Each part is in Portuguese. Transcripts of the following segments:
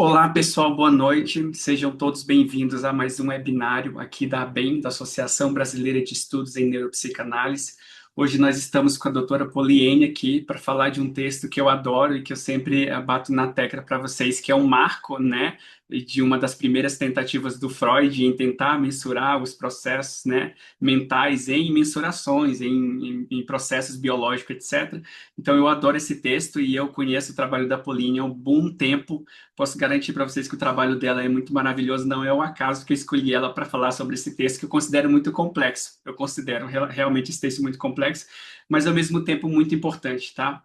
Olá, pessoal, boa noite. Sejam todos bem-vindos a mais um webinário aqui da ABEM, da Associação Brasileira de Estudos em Neuropsicanálise. Hoje nós estamos com a doutora Poliene aqui para falar de um texto que eu adoro e que eu sempre bato na tecla para vocês, que é um marco, né, de uma das primeiras tentativas do Freud em tentar mensurar os processos, né, mentais em mensurações, em processos biológicos, etc. Então eu adoro esse texto e eu conheço o trabalho da Poliene há um bom tempo. Posso garantir para vocês que o trabalho dela é muito maravilhoso, não é o acaso que eu escolhi ela para falar sobre esse texto que eu considero muito complexo. Eu considero realmente esse texto muito complexo, mas ao mesmo tempo muito importante, tá?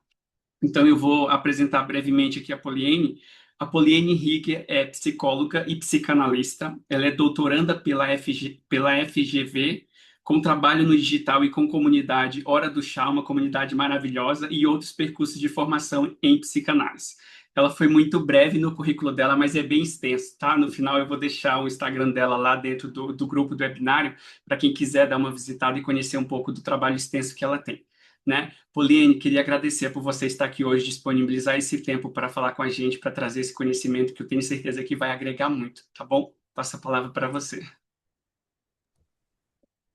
Então eu vou apresentar brevemente aqui a Poliene. A Poliene Henrique é psicóloga e psicanalista. Ela é doutoranda pela FGV, com trabalho no digital e com comunidade Hora do Chá, uma comunidade maravilhosa, e outros percursos de formação em psicanálise. Ela foi muito breve no currículo dela, mas é bem extenso, tá? No final eu vou deixar o Instagram dela lá dentro do grupo do webinário, para quem quiser dar uma visitada e conhecer um pouco do trabalho extenso que ela tem, né? Poliene, queria agradecer por você estar aqui hoje, disponibilizar esse tempo para falar com a gente, para trazer esse conhecimento que eu tenho certeza que vai agregar muito, tá bom? Passo a palavra para você.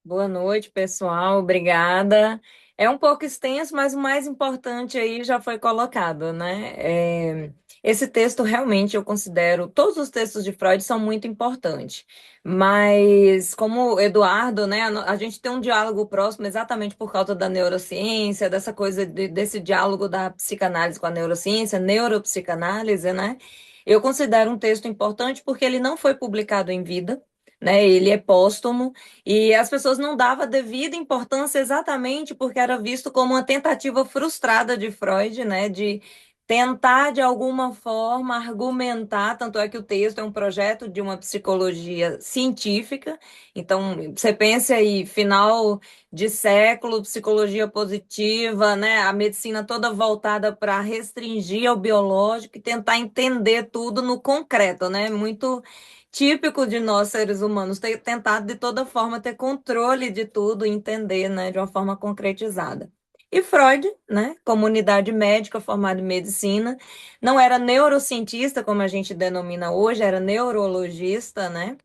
Boa noite, pessoal. Obrigada. É um pouco extenso, mas o mais importante aí já foi colocado, né? Esse texto realmente eu considero, todos os textos de Freud são muito importantes, mas como o Eduardo, né, a gente tem um diálogo próximo exatamente por causa da neurociência, dessa coisa desse diálogo da psicanálise com a neurociência, neuropsicanálise, né? Eu considero um texto importante porque ele não foi publicado em vida, né? Ele é póstumo. E as pessoas não davam devida importância exatamente porque era visto como uma tentativa frustrada de Freud, né, de tentar de alguma forma argumentar, tanto é que o texto é um projeto de uma psicologia científica. Então, você pensa aí, final de século, psicologia positiva, né, a medicina toda voltada para restringir ao biológico e tentar entender tudo no concreto, né? Muito típico de nós seres humanos ter tentado de toda forma ter controle de tudo, entender, né, de uma forma concretizada. E Freud, né, comunidade médica formada em medicina, não era neurocientista como a gente denomina hoje, era neurologista, né?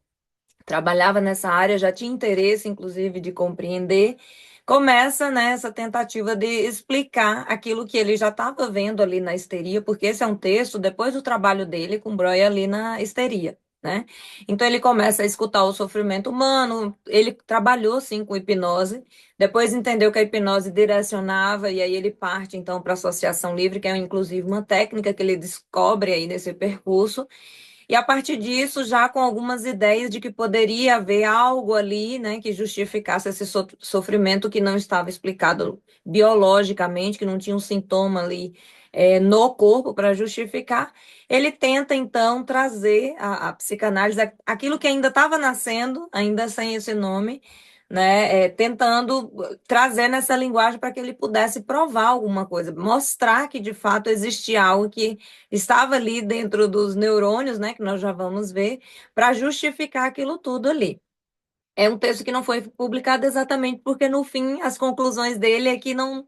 Trabalhava nessa área, já tinha interesse inclusive de compreender. Começa, né, essa tentativa de explicar aquilo que ele já estava vendo ali na histeria, porque esse é um texto depois do trabalho dele com Breuer ali na histeria, né? Então ele começa a escutar o sofrimento humano, ele trabalhou sim com hipnose, depois entendeu que a hipnose direcionava e aí ele parte então para a associação livre, que é inclusive uma técnica que ele descobre aí nesse percurso. E a partir disso, já com algumas ideias de que poderia haver algo ali, né, que justificasse esse sofrimento que não estava explicado biologicamente, que não tinha um sintoma ali no corpo para justificar, ele tenta então trazer a psicanálise, aquilo que ainda estava nascendo, ainda sem esse nome, né, tentando trazer nessa linguagem para que ele pudesse provar alguma coisa, mostrar que de fato existia algo que estava ali dentro dos neurônios, né, que nós já vamos ver, para justificar aquilo tudo ali. É um texto que não foi publicado exatamente porque, no fim, as conclusões dele é que não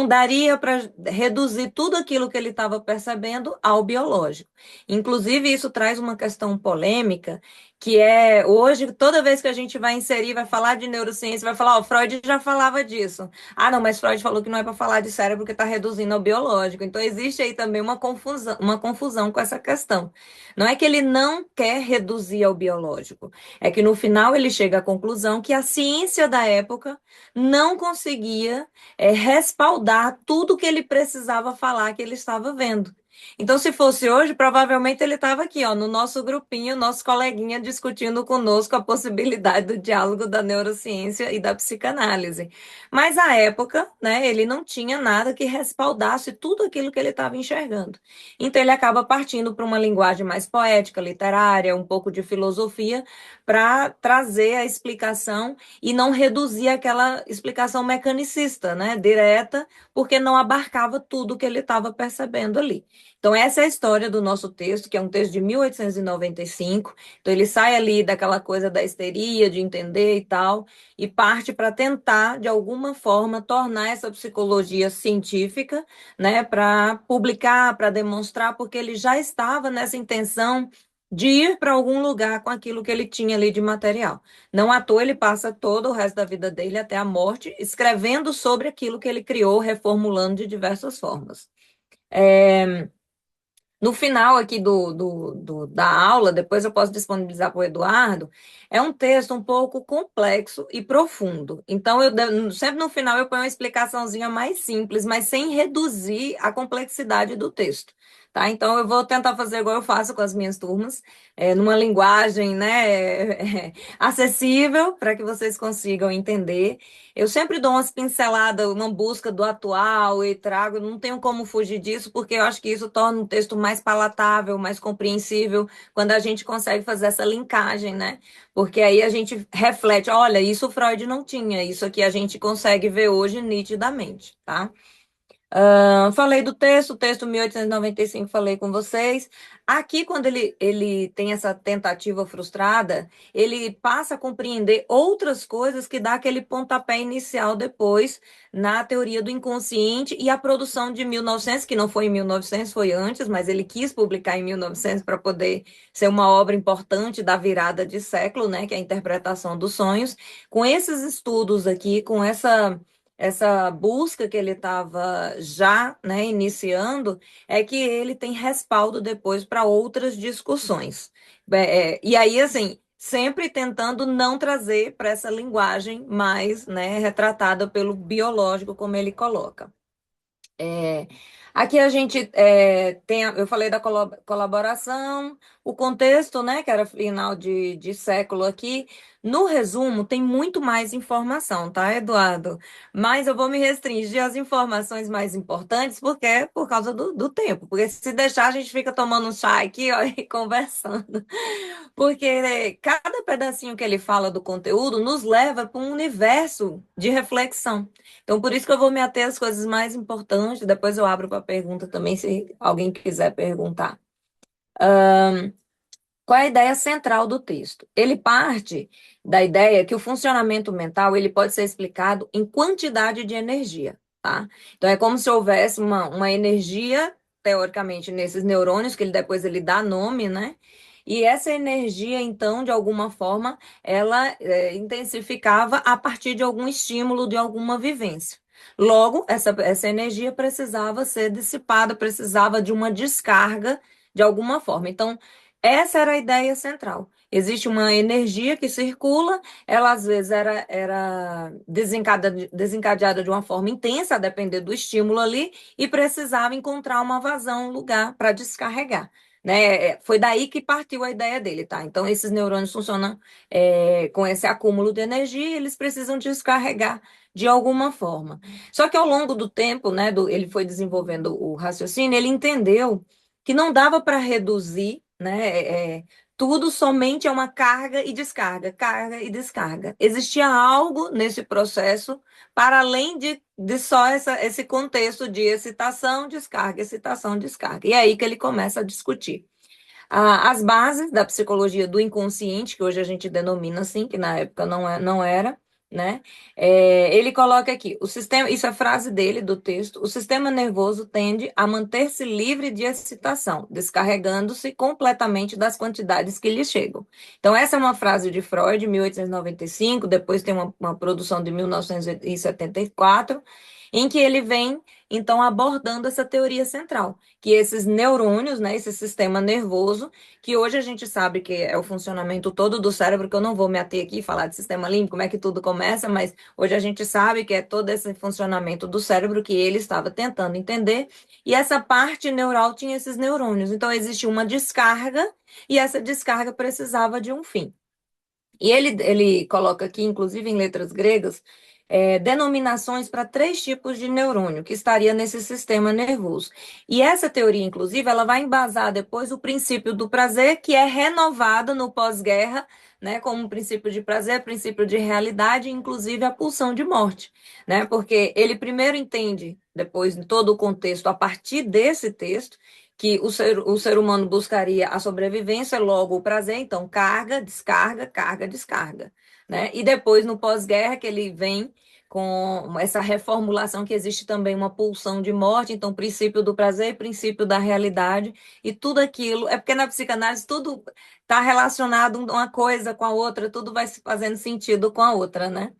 daria para reduzir tudo aquilo que ele estava percebendo ao biológico. Inclusive, isso traz uma questão polêmica, que é, hoje, toda vez que a gente vai inserir, vai falar de neurociência, vai falar, ó, Freud já falava disso. Ah, não, mas Freud falou que não é para falar de cérebro porque está reduzindo ao biológico. Então, existe aí também uma confusão com essa questão. Não é que ele não quer reduzir ao biológico, é que no final ele chega à conclusão que a ciência da época não conseguia respaldar tudo que ele precisava falar que ele estava vendo. Então, se fosse hoje, provavelmente ele estava aqui, ó, no nosso grupinho, nosso coleguinha, discutindo conosco a possibilidade do diálogo da neurociência e da psicanálise. Mas à época, né, ele não tinha nada que respaldasse tudo aquilo que ele estava enxergando. Então, ele acaba partindo para uma linguagem mais poética, literária, um pouco de filosofia, para trazer a explicação e não reduzir aquela explicação mecanicista, né, direta, porque não abarcava tudo que ele estava percebendo ali. Então, essa é a história do nosso texto, que é um texto de 1895. Então, ele sai ali daquela coisa da histeria, de entender e tal, e parte para tentar, de alguma forma, tornar essa psicologia científica, né, para publicar, para demonstrar, porque ele já estava nessa intenção de ir para algum lugar com aquilo que ele tinha ali de material. Não à toa ele passa todo o resto da vida dele até a morte escrevendo sobre aquilo que ele criou, reformulando de diversas formas. No final aqui da aula, depois eu posso disponibilizar para o Eduardo, é um texto um pouco complexo e profundo. Então, sempre no final eu ponho uma explicaçãozinha mais simples, mas sem reduzir a complexidade do texto. Tá? Então, eu vou tentar fazer igual eu faço com as minhas turmas, numa linguagem, né, acessível, para que vocês consigam entender. Eu sempre dou umas pinceladas, uma busca do atual e trago, não tenho como fugir disso, porque eu acho que isso torna um texto mais palatável, mais compreensível, quando a gente consegue fazer essa linkagem, né? Porque aí a gente reflete, olha, isso Freud não tinha, isso aqui a gente consegue ver hoje nitidamente, tá? Falei do texto, o texto 1895, falei com vocês. Aqui, quando ele tem essa tentativa frustrada, ele passa a compreender outras coisas que dá aquele pontapé inicial depois na teoria do inconsciente e a produção de 1900, que não foi em 1900, foi antes, mas ele quis publicar em 1900 para poder ser uma obra importante da virada de século, né, que é a interpretação dos sonhos. Com esses estudos aqui, com essa busca que ele estava já, né, iniciando, é que ele tem respaldo depois para outras discussões. E aí, assim, sempre tentando não trazer para essa linguagem mais, né, retratada pelo biológico, como ele coloca. É, aqui a gente tem, eu falei da colaboração, o contexto, né, que era final de século aqui. No resumo, tem muito mais informação, tá, Eduardo? Mas eu vou me restringir às informações mais importantes, porque é por causa do tempo. Porque se deixar, a gente fica tomando um chá aqui, ó, e conversando. Porque né, cada pedacinho que ele fala do conteúdo nos leva para um universo de reflexão. Então, por isso que eu vou me ater às coisas mais importantes. Depois eu abro para pergunta também, se alguém quiser perguntar. Qual é a ideia central do texto? Ele parte da ideia que o funcionamento mental ele pode ser explicado em quantidade de energia, tá? Então, é como se houvesse uma energia, teoricamente, nesses neurônios, que ele depois ele dá nome, né? E essa energia, então, de alguma forma, ela intensificava a partir de algum estímulo, de alguma vivência. Logo, essa energia precisava ser dissipada, precisava de uma descarga de alguma forma. Então, essa era a ideia central. Existe uma energia que circula, ela às vezes era desencadeada de uma forma intensa, a depender do estímulo ali, e precisava encontrar uma vazão, um lugar para descarregar. Né? Foi daí que partiu a ideia dele, tá? Então, esses neurônios funcionam com esse acúmulo de energia e eles precisam descarregar de alguma forma. Só que ao longo do tempo, né, ele foi desenvolvendo o raciocínio, ele entendeu que não dava para reduzir, né, tudo somente a uma carga e descarga, carga e descarga. Existia algo nesse processo para além de só esse contexto de excitação, descarga, excitação, descarga. E é aí que ele começa a discutir. As bases da psicologia do inconsciente, que hoje a gente denomina assim, que na época não era, né? Ele coloca aqui, o sistema, isso é frase dele do texto, o sistema nervoso tende a manter-se livre de excitação, descarregando-se completamente das quantidades que lhe chegam. Então, essa é uma frase de Freud, 1895, depois tem uma produção de 1974, em que ele vem, então, abordando essa teoria central, que esses neurônios, né, esse sistema nervoso, que hoje a gente sabe que é o funcionamento todo do cérebro, que eu não vou me ater aqui e falar de sistema límbico, como é que tudo começa, mas hoje a gente sabe que é todo esse funcionamento do cérebro que ele estava tentando entender, e essa parte neural tinha esses neurônios. Então, existia uma descarga, e essa descarga precisava de um fim. E ele coloca aqui, inclusive em letras gregas, denominações para 3 tipos de neurônio que estaria nesse sistema nervoso. E essa teoria, inclusive, ela vai embasar depois o princípio do prazer, que é renovado no pós-guerra, né, como princípio de prazer, princípio de realidade, inclusive a pulsão de morte, né? Porque ele primeiro entende, depois de todo o contexto, a partir desse texto, que o ser humano buscaria a sobrevivência, logo o prazer, então carga, descarga, carga, descarga, né? E depois, no pós-guerra, que ele vem com essa reformulação que existe também uma pulsão de morte, então princípio do prazer, princípio da realidade, e tudo aquilo, é porque na psicanálise tudo está relacionado uma coisa com a outra, tudo vai se fazendo sentido com a outra, né?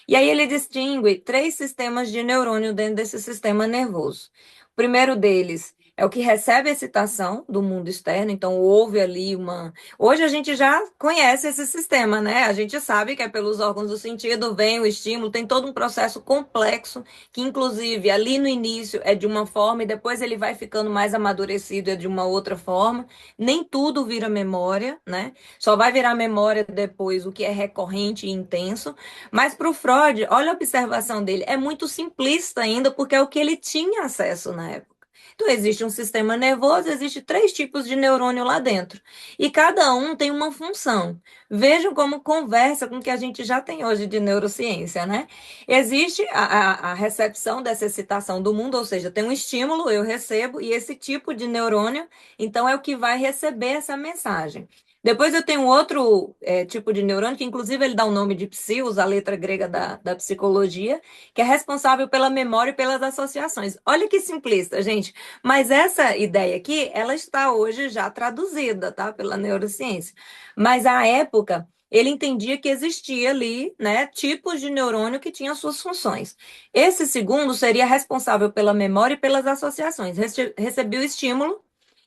E aí ele distingue três sistemas de neurônio dentro desse sistema nervoso. O primeiro deles é o que recebe excitação do mundo externo, então houve ali uma. Hoje a gente já conhece esse sistema, né? A gente sabe que é pelos órgãos do sentido, vem o estímulo, tem todo um processo complexo, que inclusive ali no início é de uma forma e depois ele vai ficando mais amadurecido é de uma outra forma. Nem tudo vira memória, né? Só vai virar memória depois o que é recorrente e intenso. Mas para o Freud, olha a observação dele, é muito simplista ainda, porque é o que ele tinha acesso na época. Então, existe um sistema nervoso, existe três tipos de neurônio lá dentro. E cada um tem uma função. Vejam como conversa com o que a gente já tem hoje de neurociência, né? Existe a recepção dessa excitação do mundo, ou seja, tem um estímulo, eu recebo, e esse tipo de neurônio, então, é o que vai receber essa mensagem. Depois eu tenho outro tipo de neurônio, que inclusive ele dá o nome de psi, usa a letra grega da psicologia, que é responsável pela memória e pelas associações. Olha que simplista, gente. Mas essa ideia aqui, ela está hoje já traduzida, tá? Pela neurociência. Mas à época, ele entendia que existia ali, né, tipos de neurônio que tinham suas funções. Esse segundo seria responsável pela memória e pelas associações. Recebeu o estímulo,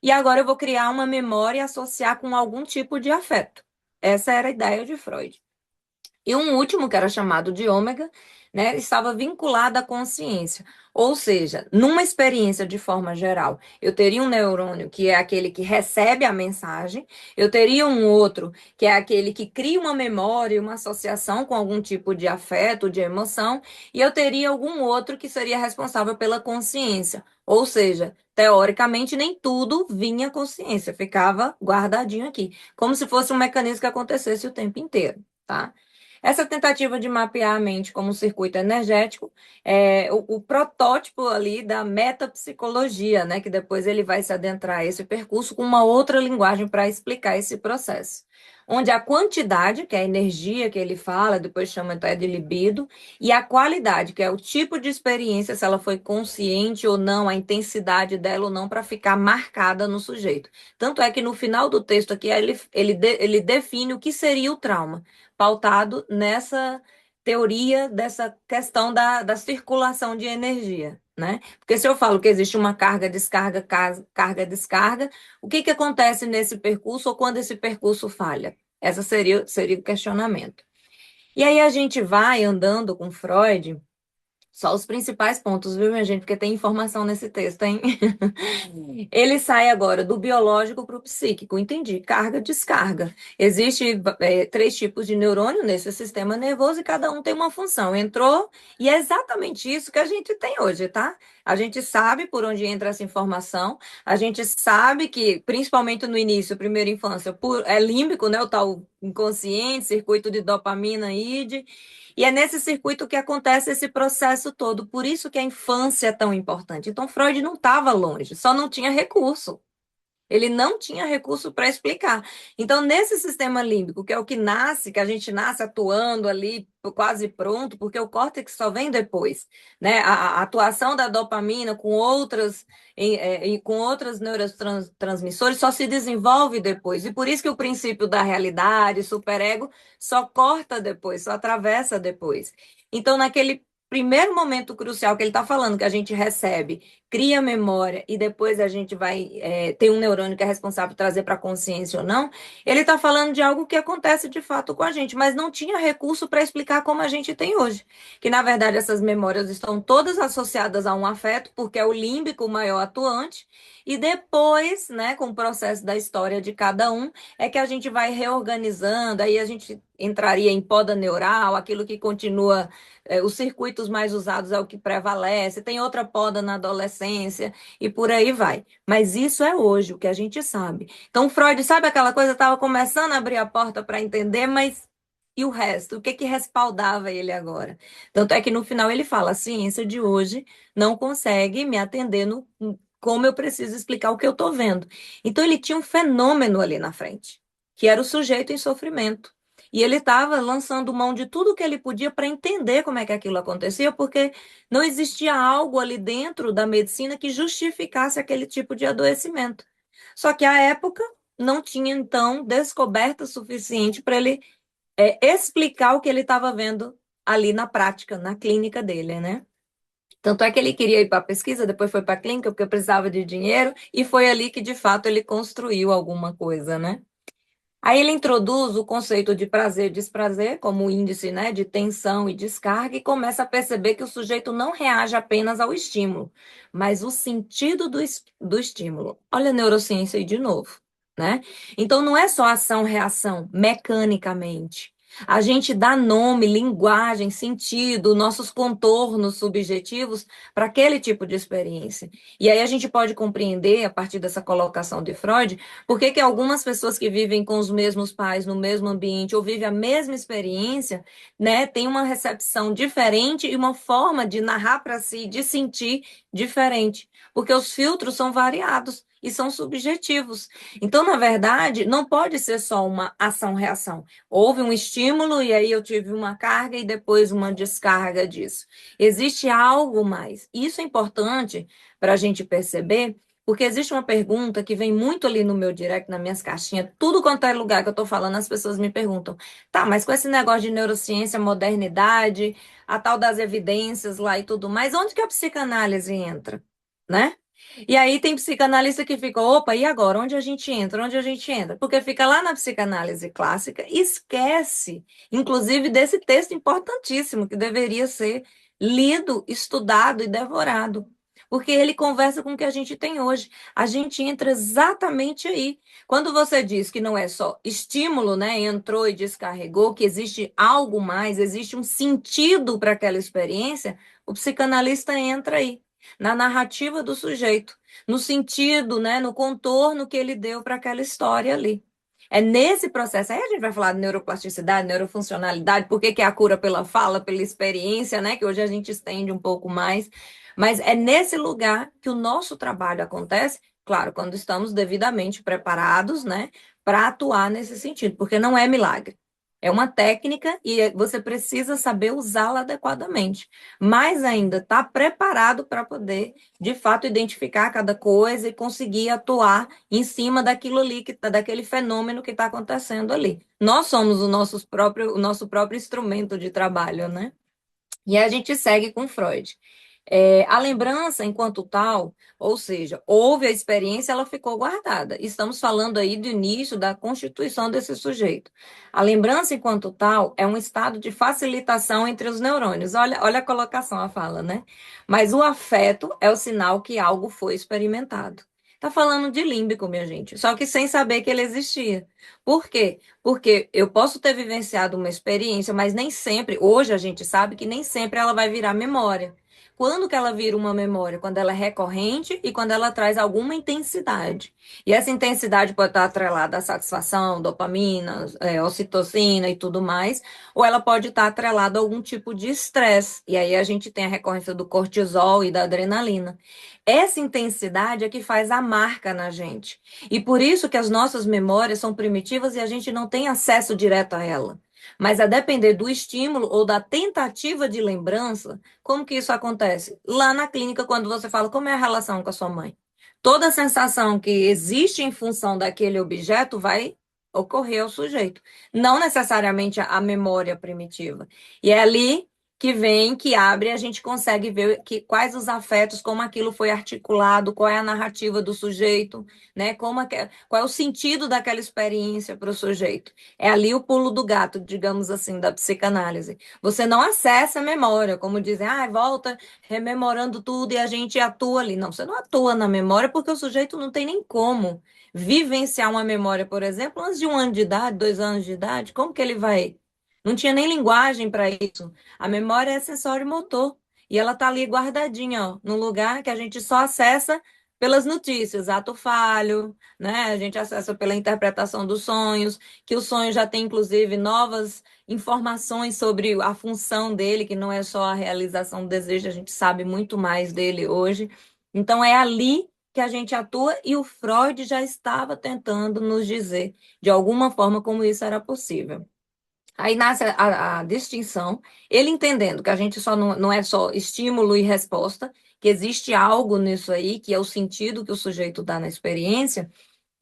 e agora eu vou criar uma memória e associar com algum tipo de afeto. Essa era a ideia de Freud. E um último, que era chamado de ômega, né, estava vinculado à consciência. Ou seja, numa experiência de forma geral, eu teria um neurônio que é aquele que recebe a mensagem, eu teria um outro que é aquele que cria uma memória, uma associação com algum tipo de afeto, de emoção, e eu teria algum outro que seria responsável pela consciência. Ou seja, teoricamente, nem tudo vinha consciência, ficava guardadinho aqui, como se fosse um mecanismo que acontecesse o tempo inteiro, tá? Essa tentativa de mapear a mente como um circuito energético é o protótipo ali da metapsicologia, né? Que depois ele vai se adentrar a esse percurso com uma outra linguagem para explicar esse processo. Onde a quantidade, que é a energia que ele fala, depois chama até de libido, e a qualidade, que é o tipo de experiência, se ela foi consciente ou não, a intensidade dela ou não, para ficar marcada no sujeito. Tanto é que no final do texto aqui, ele define o que seria o trauma pautado nessa teoria dessa questão da circulação de energia, né? Porque se eu falo que existe uma carga, descarga, carga, descarga, o que acontece nesse percurso ou quando esse percurso falha? Esse seria o questionamento. E aí a gente vai andando com Freud, só os principais pontos, viu, minha gente? Porque tem informação nesse texto, hein? Ele sai agora do biológico para o psíquico. Entendi. Carga, descarga. Existe três tipos de neurônio nesse sistema nervoso e cada um tem uma função. Entrou e é exatamente isso que a gente tem hoje, tá? A gente sabe por onde entra essa informação. A gente sabe que, principalmente no início, primeira infância, é límbico, né? O tal inconsciente, circuito de dopamina, id. E é nesse circuito que acontece esse processo todo. Por isso que a infância é tão importante. Então, Freud não estava longe, só não tinha recurso. Ele não tinha recurso para explicar. Então, nesse sistema límbico, que é o que nasce, que a gente nasce atuando ali quase pronto, porque o córtex só vem depois, né? A atuação da dopamina com com outras neurotransmissores só se desenvolve depois. E por isso que o princípio da realidade, superego, só corta depois, só atravessa depois. Então, naquele primeiro momento crucial que ele está falando, que a gente recebe, cria memória e depois a gente vai ter um neurônio que é responsável por trazer para a consciência ou não, ele está falando de algo que acontece de fato com a gente, mas não tinha recurso para explicar como a gente tem hoje. Que na verdade essas memórias estão todas associadas a um afeto, porque é o límbico o maior atuante, e depois, né, com o processo da história de cada um, é que a gente vai reorganizando, aí a gente entraria em poda neural, aquilo que continua os circuitos mais usados é o que prevalece, tem outra poda na adolescência e por aí vai. Mas isso é hoje, o que a gente sabe. Então, Freud, sabe aquela coisa, estava começando a abrir a porta para entender, mas e o resto? O que que respaldava ele agora? Tanto é que no final ele fala: a ciência de hoje não consegue me atender como eu preciso explicar o que eu estou vendo. Então, ele tinha um fenômeno ali na frente, que era o sujeito em sofrimento. E ele estava lançando mão de tudo que ele podia para entender como é que aquilo acontecia, porque não existia algo ali dentro da medicina que justificasse aquele tipo de adoecimento. Só que à época não tinha, então, descoberta suficiente para ele explicar o que ele estava vendo ali na prática, na clínica dele, né? Tanto é que ele queria ir para a pesquisa, depois foi para a clínica porque precisava de dinheiro, e foi ali que, de fato, ele construiu alguma coisa, né? Aí ele introduz o conceito de prazer e desprazer como índice, né, de tensão e descarga e começa a perceber que o sujeito não reage apenas ao estímulo, mas o sentido do estímulo. Olha a neurociência aí de novo, né? Então não é só ação-reação mecanicamente. A gente dá nome, linguagem, sentido, nossos contornos subjetivos para aquele tipo de experiência. E aí a gente pode compreender, a partir dessa colocação de Freud, por que que algumas pessoas que vivem com os mesmos pais no mesmo ambiente ou vivem a mesma experiência, né, têm uma recepção diferente e uma forma de narrar para si, de sentir diferente? Porque os filtros são variados e são subjetivos. Então, na verdade, não pode ser só uma ação-reação. Houve um estímulo e aí eu tive uma carga e depois uma descarga disso. Existe algo mais. Isso é importante para a gente perceber, porque existe uma pergunta que vem muito ali no meu direct, nas minhas caixinhas, tudo quanto é lugar que eu estou falando, as pessoas me perguntam, tá, mas com esse negócio de neurociência, modernidade, a tal das evidências lá e tudo mais, onde que a psicanálise entra, né? E aí tem psicanalista que fica, opa, e agora? Onde a gente entra? Onde a gente entra? Porque fica lá na psicanálise clássica e esquece, inclusive, desse texto importantíssimo que deveria ser lido, estudado e devorado. Porque ele conversa com o que a gente tem hoje. A gente entra exatamente aí. Quando você diz que não é só estímulo, né? Entrou e descarregou, que existe algo mais, existe um sentido para aquela experiência, o psicanalista entra aí na narrativa do sujeito, no sentido, né, no contorno que ele deu para aquela história ali. É nesse processo, aí a gente vai falar de neuroplasticidade, neurofuncionalidade, por que que é a cura pela fala, pela experiência, né, que hoje a gente estende um pouco mais, mas é nesse lugar que o nosso trabalho acontece, claro, quando estamos devidamente preparados, né, para atuar nesse sentido, porque não é milagre. É uma técnica e você precisa saber usá-la adequadamente. Mais ainda, estar preparado para poder, de fato, identificar cada coisa e conseguir atuar em cima daquilo ali, daquele fenômeno que está acontecendo ali. Nós somos o nosso próprio instrumento de trabalho, né? E a gente segue com Freud. A lembrança, enquanto tal, ou seja, houve a experiência, ela ficou guardada. Estamos falando aí do início da constituição desse sujeito. A lembrança, enquanto tal, é um estado de facilitação entre os neurônios. Olha a colocação, a fala, né? Mas o afeto é o sinal que algo foi experimentado. Tá falando de límbico, minha gente, só que sem saber que ele existia. Por quê? Porque eu posso ter vivenciado uma experiência, mas nem sempre, hoje a gente sabe que nem sempre ela vai virar memória. Quando que ela vira uma memória? Quando ela é recorrente e quando ela traz alguma intensidade. E essa intensidade pode estar atrelada à satisfação, dopamina, ocitocina e tudo mais, ou ela pode estar atrelada a algum tipo de estresse. E aí a gente tem a recorrência do cortisol e da adrenalina. Essa intensidade é que faz a marca na gente. E por isso que as nossas memórias são primitivas e a gente não tem acesso direto a ela. Mas a depender do estímulo ou da tentativa de lembrança, como que isso acontece? Lá na clínica, quando você fala como é a relação com a sua mãe, toda a sensação que existe em função daquele objeto vai ocorrer ao sujeito, não necessariamente a memória primitiva. E é ali que vem, que abre, a gente consegue ver quais os afetos, como aquilo foi articulado, qual é a narrativa do sujeito, né? Qual é o sentido daquela experiência para o sujeito. É ali o pulo do gato, digamos assim, da psicanálise. Você não acessa a memória, como dizem, volta rememorando tudo e a gente atua ali. Não, você não atua na memória porque o sujeito não tem nem como vivenciar uma memória, por exemplo, antes de 1 ano de idade, 2 anos de idade. Como que ele vai? Não tinha nem linguagem para isso. A memória é sensório motor. E ela está ali guardadinha, ó, num lugar que a gente só acessa pelas notícias, ato falho, né? A gente acessa pela interpretação dos sonhos, que o sonho já tem, inclusive, novas informações sobre a função dele, que não é só a realização do desejo, a gente sabe muito mais dele hoje. Então, é ali que a gente atua e o Freud já estava tentando nos dizer, de alguma forma, como isso era possível. Aí nasce a distinção, ele entendendo que a gente só não é só estímulo e resposta, que existe algo nisso aí, que é o sentido que o sujeito dá na experiência,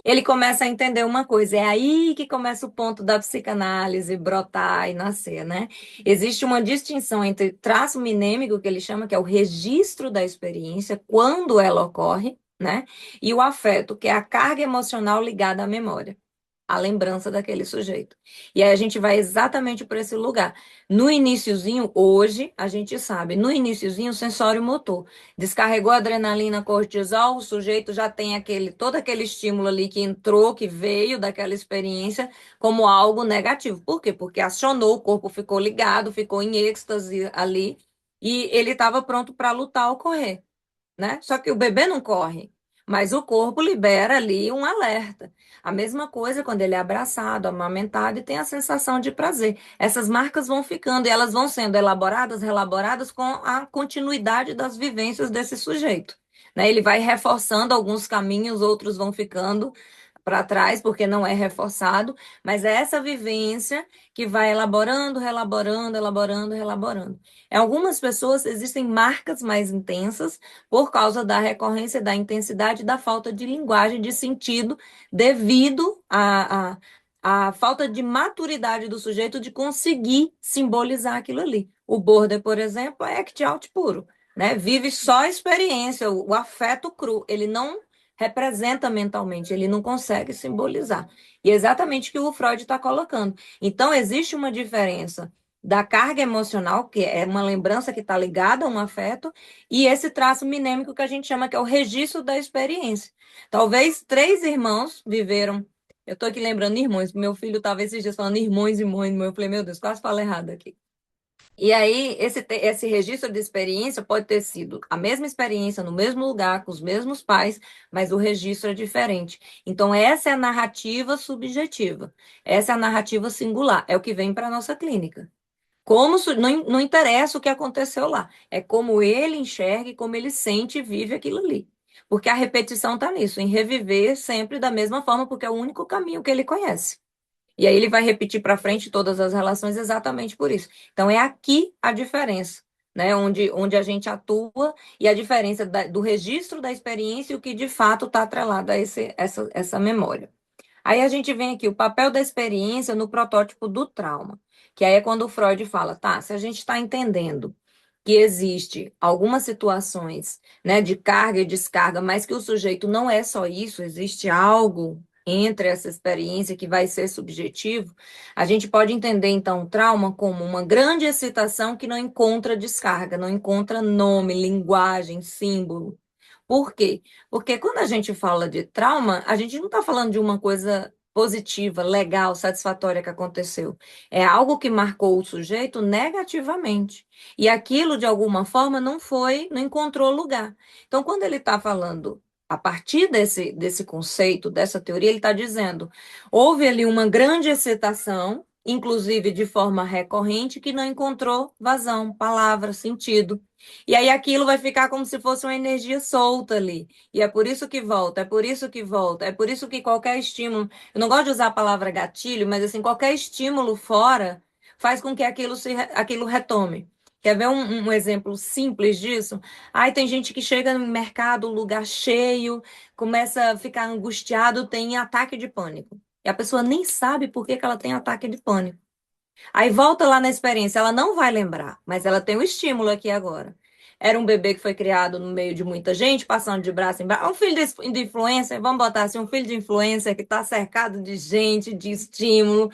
ele começa a entender uma coisa. É aí que começa o ponto da psicanálise brotar e nascer, né? Existe uma distinção entre traço mnêmico, que ele chama, que é o registro da experiência, quando ela ocorre, né? E o afeto, que é a carga emocional ligada à memória, a lembrança daquele sujeito. E aí a gente vai exatamente para esse lugar. No iniciozinho, hoje, a gente sabe, no iniciozinho, sensório motor. Descarregou adrenalina, cortisol, o sujeito já tem todo aquele estímulo ali que entrou, que veio daquela experiência como algo negativo. Por quê? Porque acionou, o corpo ficou ligado, ficou em êxtase ali, e ele estava pronto para lutar ou correr, né? Só que o bebê não corre, mas o corpo libera ali um alerta. A mesma coisa quando ele é abraçado, amamentado e tem a sensação de prazer. Essas marcas vão ficando e elas vão sendo elaboradas, relaboradas com a continuidade das vivências desse sujeito, né? Ele vai reforçando alguns caminhos, outros vão ficando para trás porque não é reforçado, mas é essa vivência que vai elaborando, relaborando, elaborando, relaborando. Em algumas pessoas existem marcas mais intensas por causa da recorrência, da intensidade, da falta de linguagem, de sentido, devido à falta de maturidade do sujeito de conseguir simbolizar aquilo ali. O border, por exemplo, é act out puro, né? Vive só a experiência, o afeto cru. Ele não representa mentalmente, ele não consegue simbolizar. E é exatamente o que o Freud está colocando. Então, existe uma diferença da carga emocional, que é uma lembrança que está ligada a um afeto, e esse traço mnêmico que a gente chama que é o registro da experiência. Talvez três irmãos viveram. Eu estou aqui lembrando irmãos, meu filho estava esses dias falando irmãos e mães, eu falei, meu Deus, quase falei errado aqui. E aí, esse registro de experiência pode ter sido a mesma experiência, no mesmo lugar, com os mesmos pais, mas o registro é diferente. Então, essa é a narrativa subjetiva. Essa é a narrativa singular. É o que vem para a nossa clínica. Não interessa o que aconteceu lá. É como ele enxerga e como ele sente e vive aquilo ali. Porque a repetição está nisso, em reviver sempre da mesma forma, porque é o único caminho que ele conhece. E aí ele vai repetir para frente todas as relações exatamente por isso. Então é aqui a diferença, né? Onde a gente atua e a diferença do registro da experiência e o que de fato está atrelado a essa memória. Aí a gente vem aqui, o papel da experiência no protótipo do trauma, que aí é quando o Freud fala, tá, se a gente está entendendo que existe algumas situações, né, de carga e descarga, mas que o sujeito não é só isso, existe algo entre essa experiência que vai ser subjetivo, a gente pode entender então o trauma como uma grande excitação que não encontra descarga, não encontra nome, linguagem, símbolo. Por quê? Porque quando a gente fala de trauma, a gente não está falando de uma coisa positiva, legal, satisfatória que aconteceu. É algo que marcou o sujeito negativamente. E aquilo, de alguma forma, não encontrou lugar. Então, quando ele está falando a partir desse conceito, dessa teoria, ele está dizendo: houve ali uma grande excitação, inclusive de forma recorrente, que não encontrou vazão, palavra, sentido. E aí aquilo vai ficar como se fosse uma energia solta ali. E é por isso que volta, é por isso que volta, é por isso que qualquer estímulo, eu não gosto de usar a palavra gatilho, mas assim, qualquer estímulo fora faz com que aquilo retome. Quer ver um exemplo simples disso? Aí tem gente que chega no mercado, lugar cheio, começa a ficar angustiado, tem ataque de pânico. E a pessoa nem sabe por que que ela tem ataque de pânico. Aí volta lá na experiência, ela não vai lembrar, mas ela tem um estímulo aqui agora. Era um bebê que foi criado no meio de muita gente, passando de braço em braço. Um filho de influencer, vamos botar assim, um filho de influencer que está cercado de gente, de estímulo.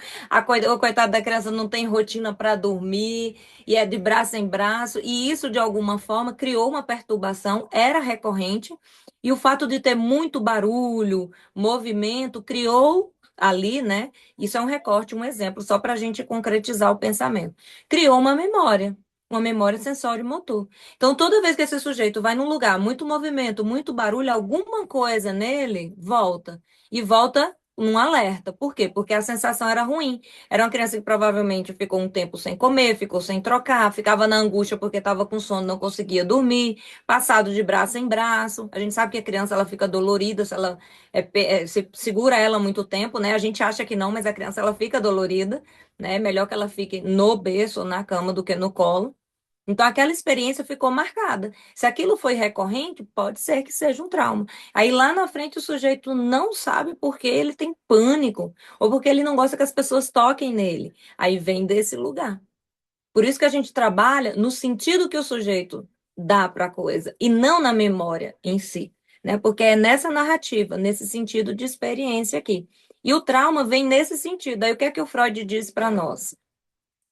O coitado da criança não tem rotina para dormir e é de braço em braço. E isso, de alguma forma, criou uma perturbação, era recorrente. E o fato de ter muito barulho, movimento, criou ali, né? Isso é um recorte, um exemplo, só para a gente concretizar o pensamento. Criou uma memória sensório-motor. Então, toda vez que esse sujeito vai num lugar, muito movimento, muito barulho, alguma coisa nele volta. E volta num alerta. Por quê? Porque a sensação era ruim. Era uma criança que provavelmente ficou um tempo sem comer, ficou sem trocar, ficava na angústia porque estava com sono, não conseguia dormir, passado de braço em braço. A gente sabe que a criança ela fica dolorida se ela se segura ela muito tempo, né? A gente acha que não, mas a criança ela fica dolorida, né? É melhor que ela fique no berço ou na cama do que no colo. Então, aquela experiência ficou marcada. Se aquilo foi recorrente, pode ser que seja um trauma. Aí, lá na frente, o sujeito não sabe porque ele tem pânico, ou porque ele não gosta que as pessoas toquem nele. Aí vem desse lugar. Por isso que a gente trabalha no sentido que o sujeito dá para a coisa, e não na memória em si, né? Porque é nessa narrativa, nesse sentido de experiência aqui. E o trauma vem nesse sentido. Aí, o que é que o Freud diz para nós?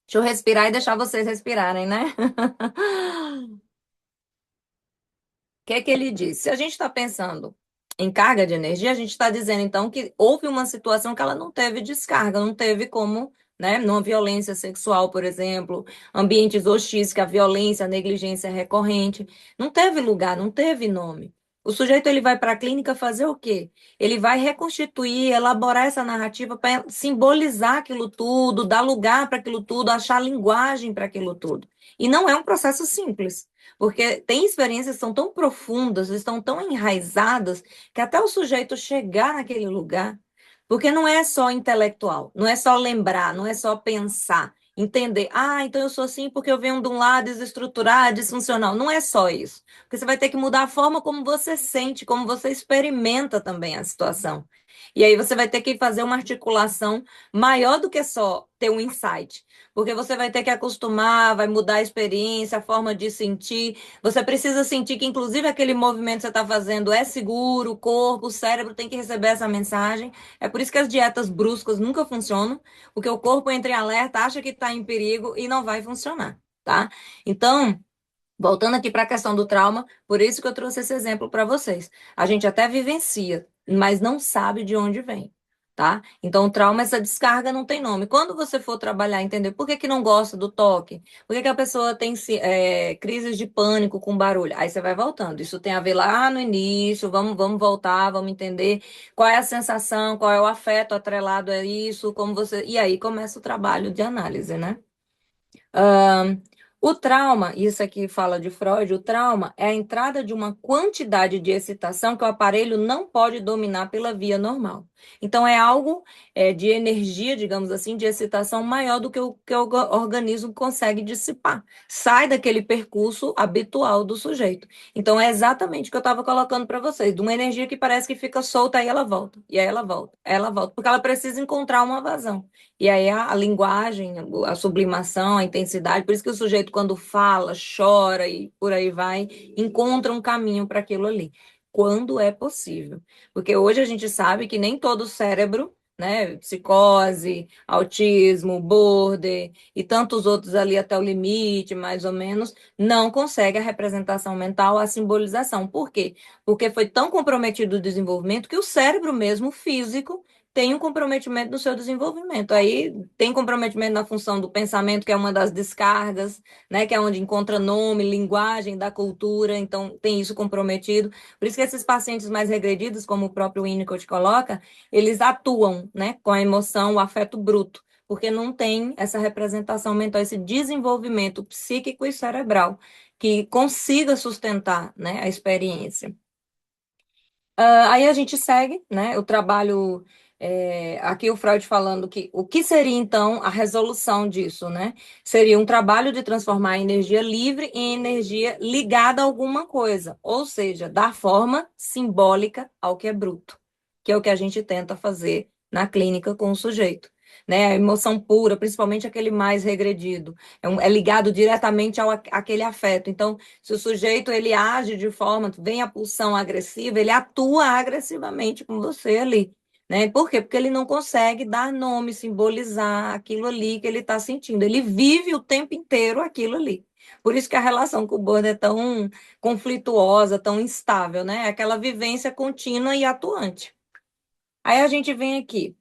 Deixa eu respirar e deixar vocês respirarem, né? O que é que ele diz? Se a gente está pensando em carga de energia, a gente está dizendo então que houve uma situação que ela não teve descarga, não teve como, né, numa violência sexual, por exemplo, ambientes hostis, que a violência, a negligência é recorrente, não teve lugar, não teve nome. O sujeito ele vai para a clínica fazer o quê? Ele vai reconstituir, elaborar essa narrativa para simbolizar aquilo tudo, dar lugar para aquilo tudo, achar linguagem para aquilo tudo. E não é um processo simples. Porque tem experiências que são tão profundas, estão tão enraizadas, que até o sujeito chegar naquele lugar, porque não é só intelectual, não é só lembrar, não é só pensar, entender, então eu sou assim porque eu venho de um lado desestruturado, disfuncional. Não é só isso. Porque você vai ter que mudar a forma como você sente, como você experimenta também a situação. E aí você vai ter que fazer uma articulação maior do que só ter um insight. Porque você vai ter que acostumar, vai mudar a experiência, a forma de sentir. Você precisa sentir que, inclusive, aquele movimento que você está fazendo é seguro, o corpo, o cérebro tem que receber essa mensagem. É por isso que as dietas bruscas nunca funcionam, porque o corpo entra em alerta, acha que está em perigo e não vai funcionar, tá? Então, voltando aqui para a questão do trauma, por isso que eu trouxe esse exemplo para vocês. A gente até vivencia, mas não sabe de onde vem, tá? Então, o trauma, essa descarga não tem nome. Quando você for trabalhar, entender por que que não gosta do toque, por que que a pessoa tem crises de pânico com barulho, aí você vai voltando. Isso tem a ver lá no início, vamos voltar, vamos entender qual é a sensação, qual é o afeto atrelado a isso, como você. E aí começa o trabalho de análise, né? Ahn, o trauma, isso aqui fala de Freud, o trauma é a entrada de uma quantidade de excitação que o aparelho não pode dominar pela via normal. Então, é algo de energia, digamos assim, de excitação maior do que o organismo consegue dissipar. Sai daquele percurso habitual do sujeito. Então, é exatamente o que eu estava colocando para vocês, de uma energia que parece que fica solta, aí ela volta, e aí ela volta, aí ela volta, porque ela precisa encontrar uma vazão. E aí a linguagem, a sublimação, a intensidade, por isso que o sujeito, quando fala, chora e por aí vai, encontra um caminho para aquilo ali, quando é possível. Porque hoje a gente sabe que nem todo cérebro, né, psicose, autismo, border e tantos outros ali até o limite, mais ou menos, não consegue a representação mental, a simbolização. Por quê? Porque foi tão comprometido o desenvolvimento que o cérebro mesmo físico tem um comprometimento no seu desenvolvimento. Aí tem comprometimento na função do pensamento, que é uma das descargas, né, que é onde encontra nome, linguagem da cultura, então tem isso comprometido. Por isso que esses pacientes mais regredidos, como o próprio Winnicott coloca, eles atuam, né, com a emoção, o afeto bruto, porque não tem essa representação mental, esse desenvolvimento psíquico e cerebral que consiga sustentar, né, a experiência. Aí a gente segue, né? O trabalho, aqui o Freud falando que o que seria então a resolução disso, né? Seria um trabalho de transformar a energia livre em energia ligada a alguma coisa, ou seja, dar forma simbólica ao que é bruto, que é o que a gente tenta fazer na clínica com o sujeito. Né, a emoção pura, principalmente aquele mais regredido, é ligado diretamente àquele afeto. Então, se o sujeito ele age de forma, vem a pulsão agressiva, ele atua agressivamente com você ali, né? Por quê? Porque ele não consegue dar nome, simbolizar aquilo ali que ele está sentindo. Ele vive o tempo inteiro aquilo ali. Por isso que a relação com o border é tão conflituosa, tão instável, né? É aquela vivência contínua e atuante. Aí a gente vem aqui.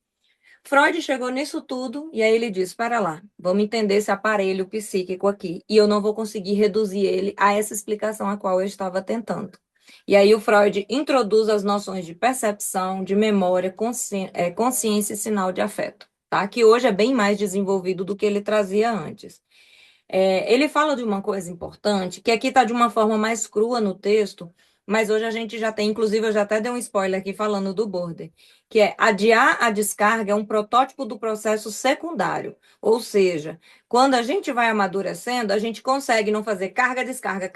Freud chegou nisso tudo e aí ele diz: para lá, vamos entender esse aparelho psíquico aqui. E eu não vou conseguir reduzir ele a essa explicação a qual eu estava tentando. E aí o Freud introduz as noções de percepção, de memória, consciência e sinal de afeto, tá? Que hoje é bem mais desenvolvido do que ele trazia antes. Ele fala de uma coisa importante, que aqui está de uma forma mais crua no texto, mas hoje a gente já tem, inclusive eu já até dei um spoiler aqui falando do border, que é adiar a descarga é um protótipo do processo secundário. Ou seja, quando a gente vai amadurecendo, a gente consegue não fazer carga, descarga,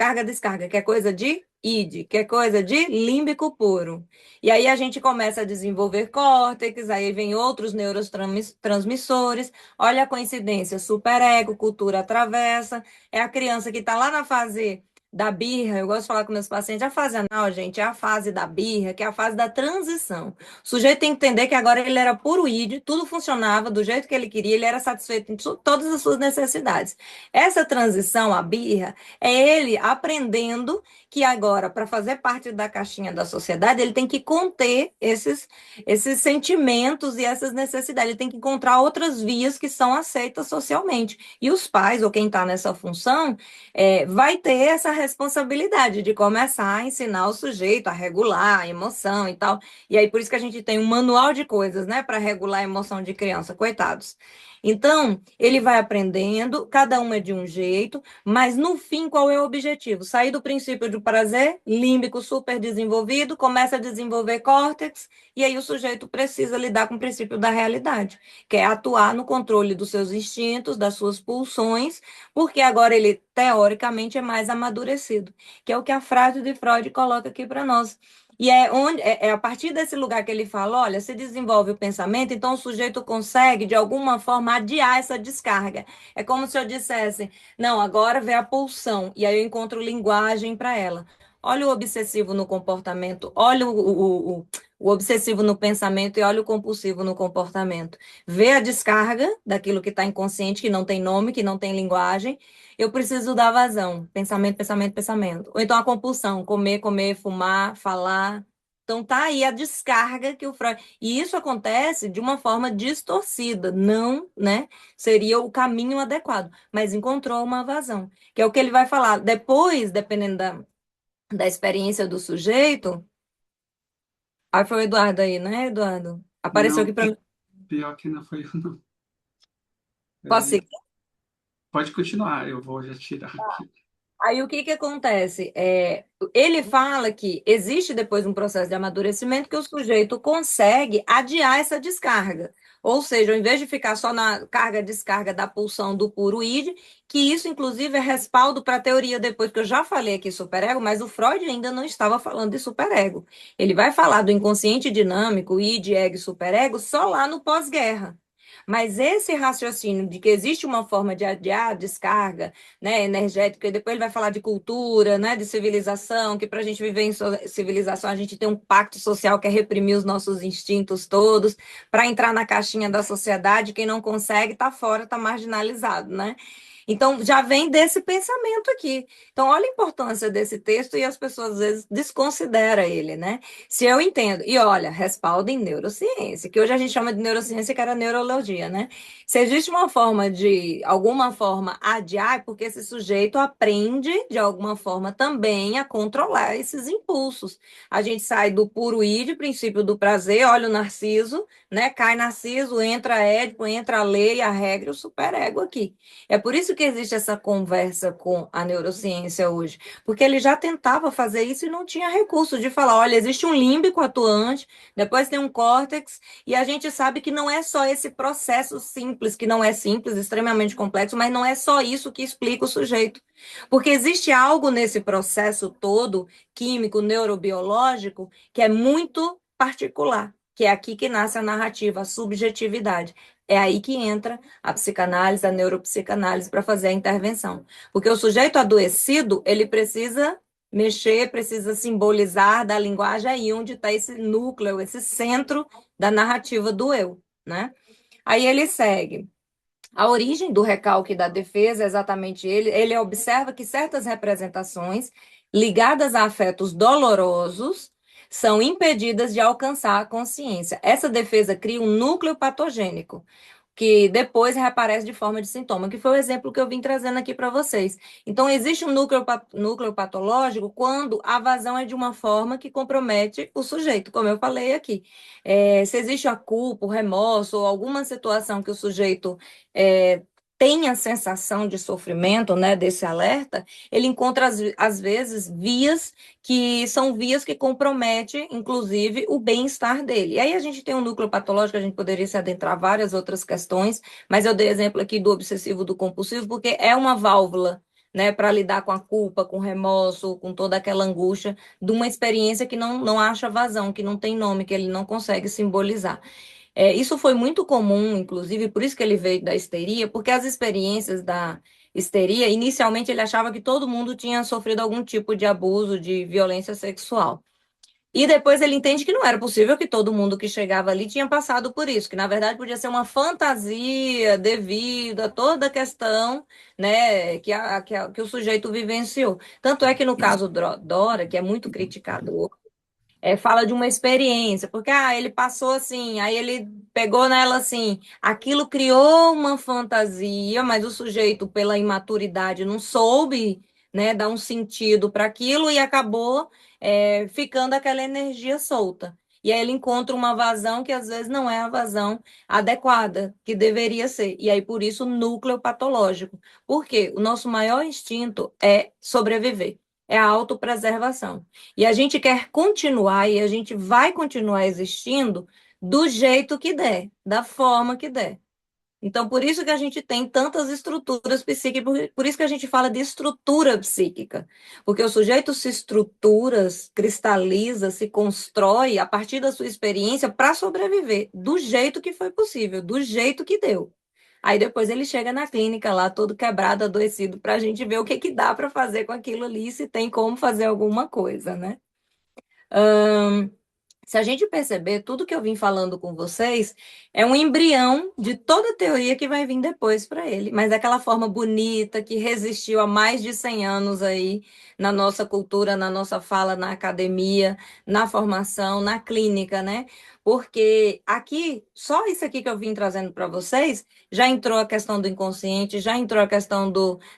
que é coisa de id, que é coisa de límbico puro. E aí a gente começa a desenvolver córtex, aí vem outros neurotransmissores. Olha a coincidência, superego, cultura atravessa, é a criança que está lá na fase da birra. Eu gosto de falar com meus pacientes, a fase anal, gente, é a fase da birra, que é a fase da transição. O sujeito tem que entender que agora ele era puro id, tudo funcionava do jeito que ele queria, ele era satisfeito em todas as suas necessidades. Essa transição, a birra, é ele aprendendo que agora, para fazer parte da caixinha da sociedade, ele tem que conter esses sentimentos e essas necessidades. Ele tem que encontrar outras vias que são aceitas socialmente. E os pais, ou quem está nessa função, vai ter essa responsabilidade de começar a ensinar o sujeito a regular a emoção e tal. E aí, por isso que a gente tem um manual de coisas, né, para regular a emoção de criança, coitados. Então, ele vai aprendendo, cada um é de um jeito, mas no fim, qual é o objetivo? Sair do princípio do prazer, límbico super desenvolvido, começa a desenvolver córtex, e aí o sujeito precisa lidar com o princípio da realidade, que é atuar no controle dos seus instintos, das suas pulsões, porque agora ele, teoricamente, é mais amadurecido, que é o que a frase de Freud coloca aqui para nós. E é a partir desse lugar que ele fala, olha, se desenvolve o pensamento, então o sujeito consegue, de alguma forma, adiar essa descarga. É como se eu dissesse, não, agora vem a pulsão, e aí eu encontro linguagem para ela. Olha o obsessivo no comportamento, olha o obsessivo no pensamento e olha o compulsivo no comportamento. Vê a descarga daquilo que está inconsciente, que não tem nome, que não tem linguagem. Eu preciso dar vazão. Pensamento, pensamento, pensamento. Ou então a compulsão, comer, comer, fumar, falar. Então tá aí a descarga que o Freud. E isso acontece de uma forma distorcida, não, né? Seria o caminho adequado, mas encontrou uma vazão, que é o que ele vai falar. Depois, dependendo da experiência do sujeito. Aí foi o Eduardo aí, né, Eduardo? Apareceu aqui Não, para mim. pior que não foi eu, não. Posso É, seguir? pode continuar, eu vou já tirar aqui. Aí o que que acontece? Ele fala que existe depois um processo de amadurecimento que o sujeito consegue adiar essa descarga. Ou seja, ao invés de ficar só na carga-descarga da pulsão do puro id, que isso, inclusive, é respaldo para a teoria depois, que eu já falei aqui superego, mas o Freud ainda não estava falando de superego. Ele vai falar do inconsciente dinâmico, id, ego e superego, só lá no pós-guerra. Mas esse raciocínio de que existe uma forma de adiar a descarga, né, energética, e depois ele vai falar de cultura, né, de civilização, que para a gente viver em civilização a gente tem um pacto social que é reprimir os nossos instintos todos, para entrar na caixinha da sociedade, quem não consegue está fora, está marginalizado, né? Então, já vem desse pensamento aqui. Então, olha a importância desse texto e as pessoas às vezes desconsideram ele, né? Se eu entendo, e olha, respaldo em neurociência, que hoje a gente chama de neurociência, que era neurologia, né? Se existe uma forma de, alguma forma, adiar, é porque esse sujeito aprende, de alguma forma, também a controlar esses impulsos. A gente sai do puro id, princípio do prazer, olha o Narciso, né? Cai Narciso, entra Édipo, entra a lei, a regra e o superego aqui. É por isso que existe essa conversa com a neurociência hoje, porque ele já tentava fazer isso e não tinha recurso de falar, olha, existe um límbico atuante, depois tem um córtex, e a gente sabe que não é só esse processo simples, que não é simples, extremamente complexo, mas não é só isso que explica o sujeito. Porque existe algo nesse processo todo, químico, neurobiológico, que é muito particular, que é aqui que nasce a narrativa, a subjetividade. É aí que entra a psicanálise, a neuropsicanálise para fazer a intervenção. Porque o sujeito adoecido, ele precisa mexer, precisa simbolizar da linguagem aí onde está esse núcleo, esse centro da narrativa do eu, né? Aí ele segue. A origem do recalque da defesa é exatamente ele. Ele observa que certas representações ligadas a afetos dolorosos são impedidas de alcançar a consciência. Essa defesa cria um núcleo patogênico, que depois reaparece de forma de sintoma, que foi o exemplo que eu vim trazendo aqui para vocês. Então, existe um núcleo patológico quando a vazão é de uma forma que compromete o sujeito, como eu falei aqui. Se existe a culpa, o remorso ou alguma situação que o sujeito tem a sensação de sofrimento, né, desse alerta, ele encontra, às vezes, vias que são vias que comprometem, inclusive, o bem-estar dele. E aí a gente tem um núcleo patológico, a gente poderia se adentrar várias outras questões, mas eu dei exemplo aqui do obsessivo, do compulsivo, porque é uma válvula, né, para lidar com a culpa, com o remorso, com toda aquela angústia de uma experiência que não acha vazão, que não tem nome, que ele não consegue simbolizar. Isso foi muito comum, inclusive, por isso que ele veio da histeria, porque as experiências da histeria, inicialmente ele achava que todo mundo tinha sofrido algum tipo de abuso, de violência sexual. E depois ele entende que não era possível que todo mundo que chegava ali tinha passado por isso, que na verdade podia ser uma fantasia devido a toda a questão, né, que o sujeito vivenciou. Tanto é que no caso Dora, que é muito criticado, fala de uma experiência, porque ele passou assim, aí ele pegou nela assim, aquilo criou uma fantasia, mas o sujeito, pela imaturidade, não soube, né, dar um sentido para aquilo e acabou ficando aquela energia solta. E aí ele encontra uma vazão que às vezes não é a vazão adequada, que deveria ser. E aí, por isso, núcleo patológico. Por quê? O nosso maior instinto é sobreviver, é a autopreservação. E a gente quer continuar e a gente vai continuar existindo do jeito que der, da forma que der. Então, por isso que a gente tem tantas estruturas psíquicas, por isso que a gente fala de estrutura psíquica, porque o sujeito se estrutura, cristaliza, se constrói a partir da sua experiência para sobreviver, do jeito que foi possível, do jeito que deu. Aí depois ele chega na clínica lá, todo quebrado, adoecido, para a gente ver o que que dá para fazer com aquilo ali, se tem como fazer alguma coisa, né? Se a gente perceber, tudo que eu vim falando com vocês é um embrião de toda a teoria que vai vir depois para ele, mas daquela forma bonita que resistiu há mais de 100 anos aí na nossa cultura, na nossa fala, na academia, na formação, na clínica, né? Porque aqui, só isso aqui que eu vim trazendo para vocês, já entrou a questão do inconsciente, já entrou a questão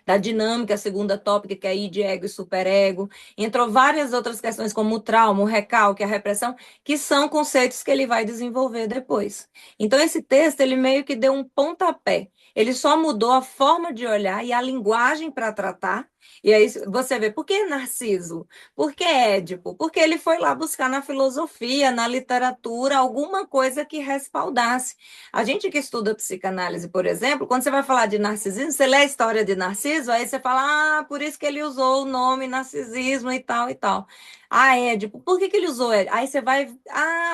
da dinâmica, a segunda tópica, que é id, ego e superego, entrou várias outras questões como o trauma, o recalque, a repressão, que são conceitos que ele vai desenvolver depois. Então, esse texto, ele meio que deu um pontapé. Ele só mudou a forma de olhar e a linguagem para tratar. E aí você vê, por que Narciso? Por que Édipo? Porque ele foi lá buscar na filosofia, na literatura, alguma coisa que respaldasse. A gente que estuda psicanálise, por exemplo, quando você vai falar de narcisismo, você lê a história de Narciso, aí você fala, por isso que ele usou o nome narcisismo e tal e tal. Édipo, por que ele usou Édipo? Aí você vai,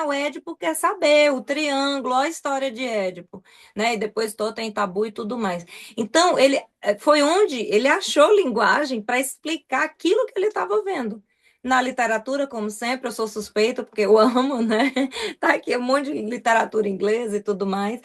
o Édipo quer saber, o triângulo, olha a história de Édipo, né? E depois tem tabu e tudo mais. Então, ele foi onde ele achou linguagem para explicar aquilo que ele estava vendo. Na literatura, como sempre, eu sou suspeita, porque eu amo, né? Tá aqui um monte de literatura inglesa e tudo mais.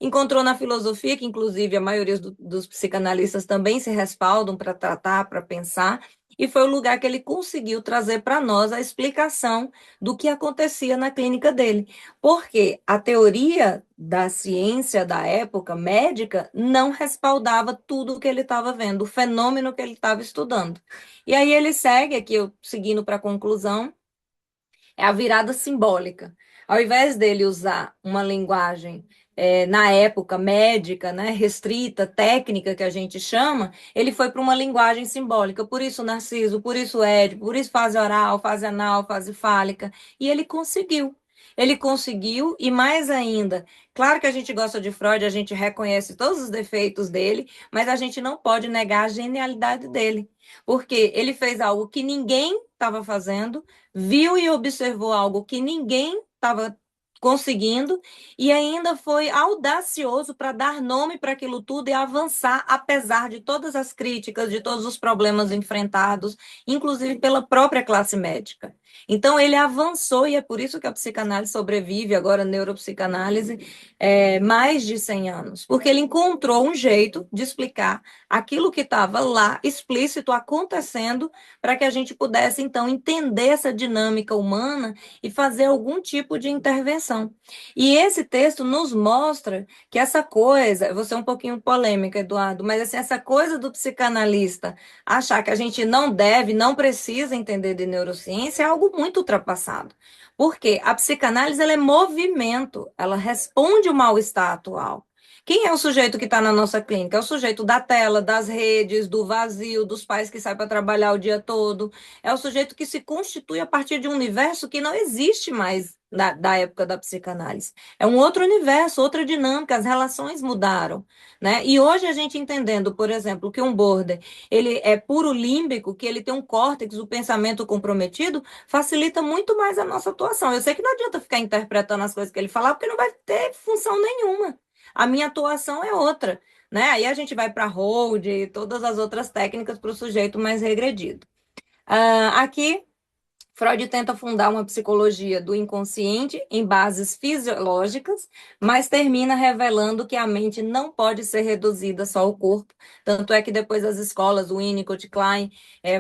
Encontrou na filosofia, que inclusive a maioria dos psicanalistas também se respaldam para tratar, para pensar, e foi o lugar que ele conseguiu trazer para nós a explicação do que acontecia na clínica dele. Porque a teoria da ciência da época médica não respaldava tudo o que ele estava vendo, o fenômeno que ele estava estudando. E aí ele segue, aqui eu seguindo para a conclusão, é a virada simbólica. Ao invés dele usar uma linguagem na época médica, né, restrita, técnica que a gente chama, ele foi para uma linguagem simbólica. Por isso Narciso, por isso Édipo, por isso fase oral, fase anal, fase fálica. E ele conseguiu. Ele conseguiu, e mais ainda, claro que a gente gosta de Freud, a gente reconhece todos os defeitos dele, mas a gente não pode negar a genialidade dele, porque ele fez algo que ninguém estava fazendo, viu e observou algo que ninguém estava conseguindo e ainda foi audacioso para dar nome para aquilo tudo e avançar, apesar de todas as críticas, de todos os problemas enfrentados, inclusive pela própria classe médica. Então, ele avançou e é por isso que a psicanálise sobrevive, agora a neuropsicanálise, mais de 100 anos, porque ele encontrou um jeito de explicar aquilo que estava lá, explícito, acontecendo, para que a gente pudesse, então, entender essa dinâmica humana e fazer algum tipo de intervenção. situação. E esse texto nos mostra que essa coisa, eu vou ser um pouquinho polêmica, Eduardo, mas assim, essa coisa do psicanalista achar que a gente não deve, não precisa entender de neurociência é algo muito ultrapassado. Porque a psicanálise ela é movimento, ela responde o mal-estar atual. Quem é o sujeito que está na nossa clínica? É o sujeito da tela, das redes, do vazio, dos pais que saem para trabalhar o dia todo. É o sujeito que se constitui a partir de um universo que não existe mais da época da psicanálise. É um outro universo, outra dinâmica, as relações mudaram, né? E hoje a gente entendendo, por exemplo, que um border, ele é puro límbico, que ele tem um córtex, o pensamento comprometido, facilita muito mais a nossa atuação. Eu sei que não adianta ficar interpretando as coisas que ele falar, porque não vai ter função nenhuma. A minha atuação é outra, né? Aí a gente vai para hold e todas as outras técnicas para o sujeito mais regredido. Aqui, Freud tenta fundar uma psicologia do inconsciente em bases fisiológicas, mas termina revelando que a mente não pode ser reduzida só ao corpo. Tanto é que depois as escolas, o Winnicott, Klein,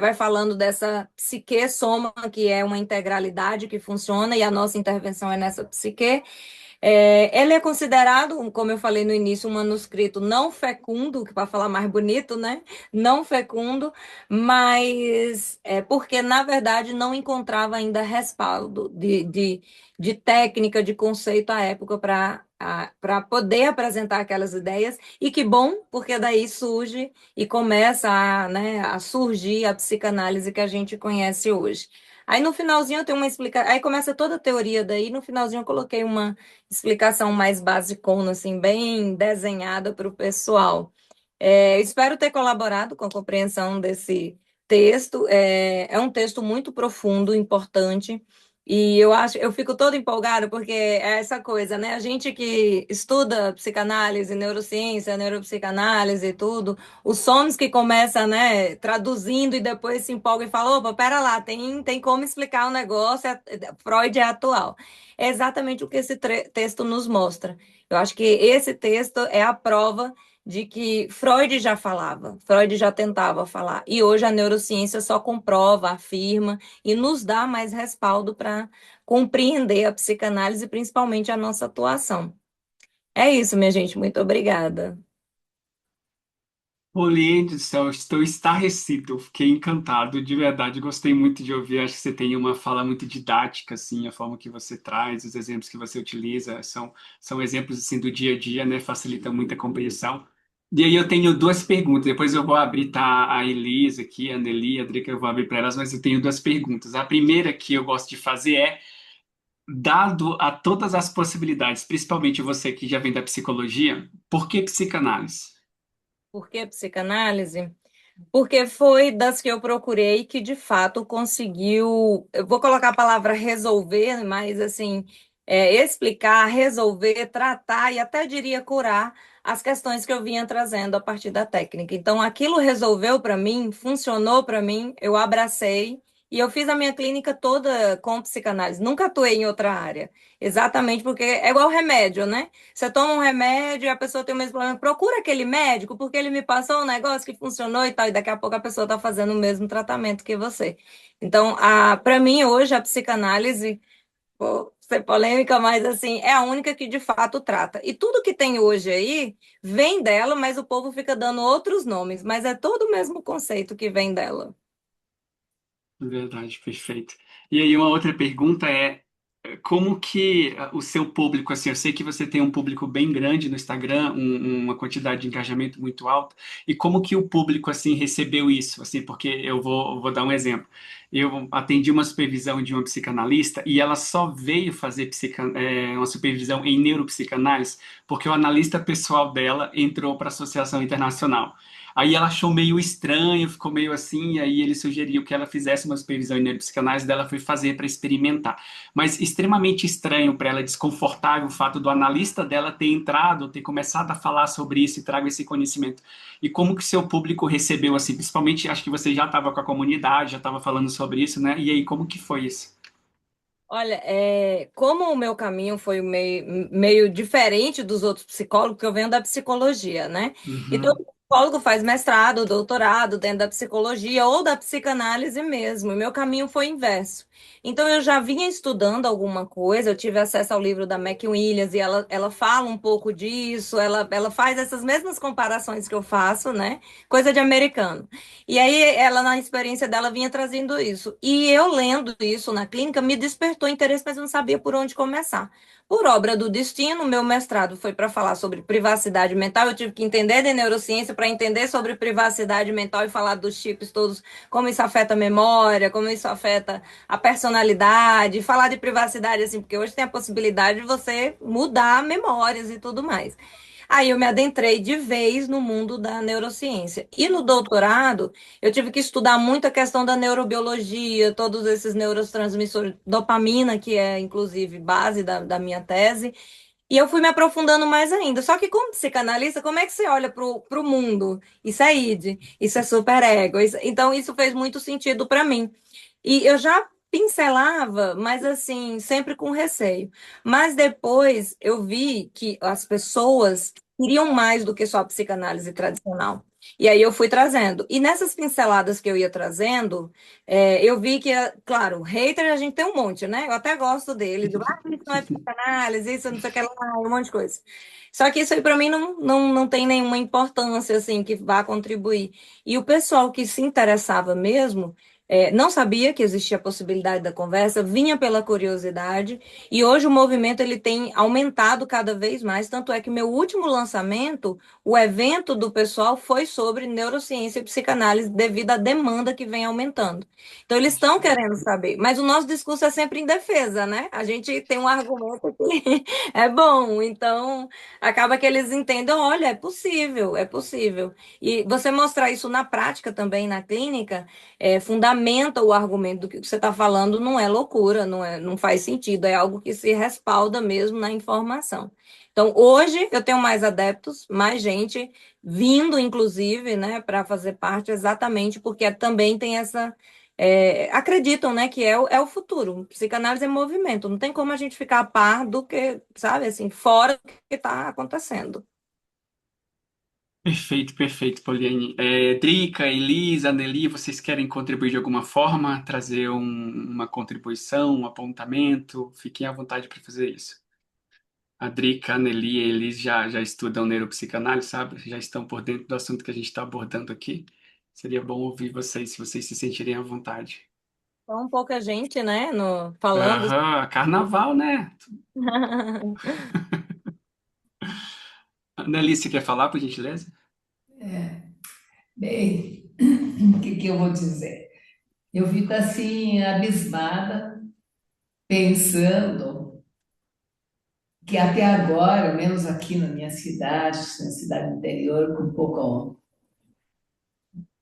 vai falando dessa psique soma, que é uma integralidade que funciona, e a nossa intervenção é nessa psique. Ele é considerado, como eu falei no início, um manuscrito não fecundo, que para falar mais bonito, né? Não fecundo, mas porque, na verdade, não encontrava ainda respaldo de técnica, de conceito à época para poder apresentar aquelas ideias. E que bom, porque daí surge e começa né, a surgir a psicanálise que a gente conhece hoje. Aí no finalzinho eu tenho uma explicação, aí começa toda a teoria daí, no finalzinho eu coloquei uma explicação mais basicona, assim, bem desenhada para o pessoal. Espero ter colaborado com a compreensão desse texto. É um texto muito profundo, importante, e eu fico toda empolgada porque é essa coisa, né? A gente que estuda psicanálise, neurociência, neuropsicanálise e tudo, os somos que começa, né, traduzindo e depois se empolga e fala, opa, pera lá, tem como explicar o negócio, Freud é atual. É exatamente o que esse texto nos mostra. Eu acho que esse texto é a prova de que Freud já falava, Freud já tentava falar, e hoje a neurociência só comprova, afirma e nos dá mais respaldo para compreender a psicanálise, principalmente a nossa atuação. É isso, minha gente, muito obrigada. Poliane do céu, estou estarrecido, fiquei encantado, de verdade, gostei muito de ouvir, acho que você tem uma fala muito didática, assim, a forma que você traz, os exemplos que você utiliza, são exemplos, assim, do dia a dia, né, facilitam muita compreensão. E aí eu tenho duas perguntas, depois eu vou abrir, tá, a Elisa aqui, a Nelly, a Drica, eu vou abrir para elas, mas eu tenho duas perguntas. A primeira que eu gosto de fazer é, dado a todas as possibilidades, principalmente você que já vem da psicologia, por que psicanálise? Por que psicanálise? Porque foi das que eu procurei que de fato conseguiu. Eu vou colocar a palavra resolver, mas assim, explicar, resolver, tratar e até diria curar as questões que eu vinha trazendo a partir da técnica. Então, aquilo resolveu para mim, funcionou para mim, eu abracei e eu fiz a minha clínica toda com psicanálise. Nunca atuei em outra área. Exatamente porque é igual remédio, né? Você toma um remédio e a pessoa tem o mesmo problema. Procura aquele médico, porque ele me passou um negócio que funcionou e tal, e daqui a pouco a pessoa está fazendo o mesmo tratamento que você. Então, para mim, hoje, a psicanálise, vou ser polêmica, mas assim, é a única que de fato trata. E tudo que tem hoje aí vem dela, mas o povo fica dando outros nomes, mas é todo o mesmo conceito que vem dela. Verdade, perfeito. E aí uma outra pergunta é como que o seu público, assim, eu sei que você tem um público bem grande no Instagram, uma quantidade de engajamento muito alta, e como que o público, assim, recebeu isso, assim, porque vou dar um exemplo. Eu atendi uma supervisão de uma psicanalista e ela só veio fazer uma supervisão em neuropsicanálise porque o analista pessoal dela entrou para a Associação Internacional. Aí ela achou meio estranho, ficou meio assim, e aí ele sugeriu que ela fizesse uma supervisão em neuropsicanálise, dela foi fazer para experimentar. Mas extremamente estranho para ela, desconfortável o fato do analista dela ter entrado, ter começado a falar sobre isso e trago esse conhecimento. E como que seu público recebeu assim? Principalmente, acho que você já estava com a comunidade, já estava falando sobre isso, né? E aí, como que foi isso? Olha, como o meu caminho foi meio diferente dos outros psicólogos, porque eu venho da psicologia, né? Então, Uhum. psicólogo faz mestrado, doutorado dentro da psicologia ou da psicanálise mesmo. E meu caminho foi inverso. Então, eu já vinha estudando alguma coisa, eu tive acesso ao livro da Mac Williams e ela fala um pouco disso, ela faz essas mesmas comparações que eu faço, né? Coisa de americano. E aí, ela, na experiência dela, vinha trazendo isso. E eu lendo isso na clínica, me despertou interesse, mas eu não sabia por onde começar. Por obra do destino, meu mestrado foi para falar sobre privacidade mental. Eu tive que entender de neurociência para entender sobre privacidade mental e falar dos chips todos, como isso afeta a memória, como isso afeta a personalidade, falar de privacidade assim, porque hoje tem a possibilidade de você mudar memórias e tudo mais. Aí eu me adentrei de vez no mundo da neurociência. E no doutorado, eu tive que estudar muito a questão da neurobiologia, todos esses neurotransmissores, dopamina, que é inclusive base da minha tese. E eu fui me aprofundando mais ainda. Só que como psicanalista, como é que você olha para o mundo? Isso é id, isso é superego. Então isso fez muito sentido para mim. E eu já pincelava, mas assim, sempre com receio. Mas depois eu vi que as pessoas queriam mais do que só a psicanálise tradicional. E aí eu fui trazendo. E nessas pinceladas que eu ia trazendo, eu vi que, claro, hater a gente tem um monte, né? Eu até gosto dele, isso não é psicanálise, isso não sei o que lá, um monte de coisa. Só que isso aí para mim não tem nenhuma importância, assim, que vá contribuir. E o pessoal que se interessava mesmo, não sabia que existia a possibilidade da conversa, vinha pela curiosidade, e hoje o movimento ele tem aumentado cada vez mais, tanto é que meu último lançamento, o evento do pessoal foi sobre neurociência e psicanálise devido à demanda que vem aumentando. Então eles estão querendo saber, mas o nosso discurso é sempre em defesa, né? A gente tem um argumento que é bom, então acaba que eles entendem, olha, é possível, é possível. E você mostrar isso na prática também na clínica, fundamenta o argumento do que você está falando, não é loucura, não faz sentido, é algo que se respalda mesmo na informação. Então, hoje eu tenho mais adeptos, mais gente vindo, inclusive, né, para fazer parte, exatamente porque também tem acreditam, né, que é o futuro. Psicanálise é movimento, não tem como a gente ficar a par do que, sabe, assim, fora do que está acontecendo. Perfeito, perfeito, Poliane. Drica, Elisa, Nelly, vocês querem contribuir de alguma forma, trazer uma contribuição, um apontamento? Fiquem à vontade para fazer isso. A Drica, a Nelly e a Elise já estudam neuropsicanálise, sabe? Já estão por dentro do assunto que a gente está abordando aqui. Seria bom ouvir vocês, se vocês se sentirem à vontade. Então, pouca gente, né, falando. Aham, carnaval, né? Nelly, você quer falar, por gentileza? Bem, o que que eu vou dizer? Eu fico assim, abismada, pensando que até agora, menos aqui na minha cidade, na cidade interior, com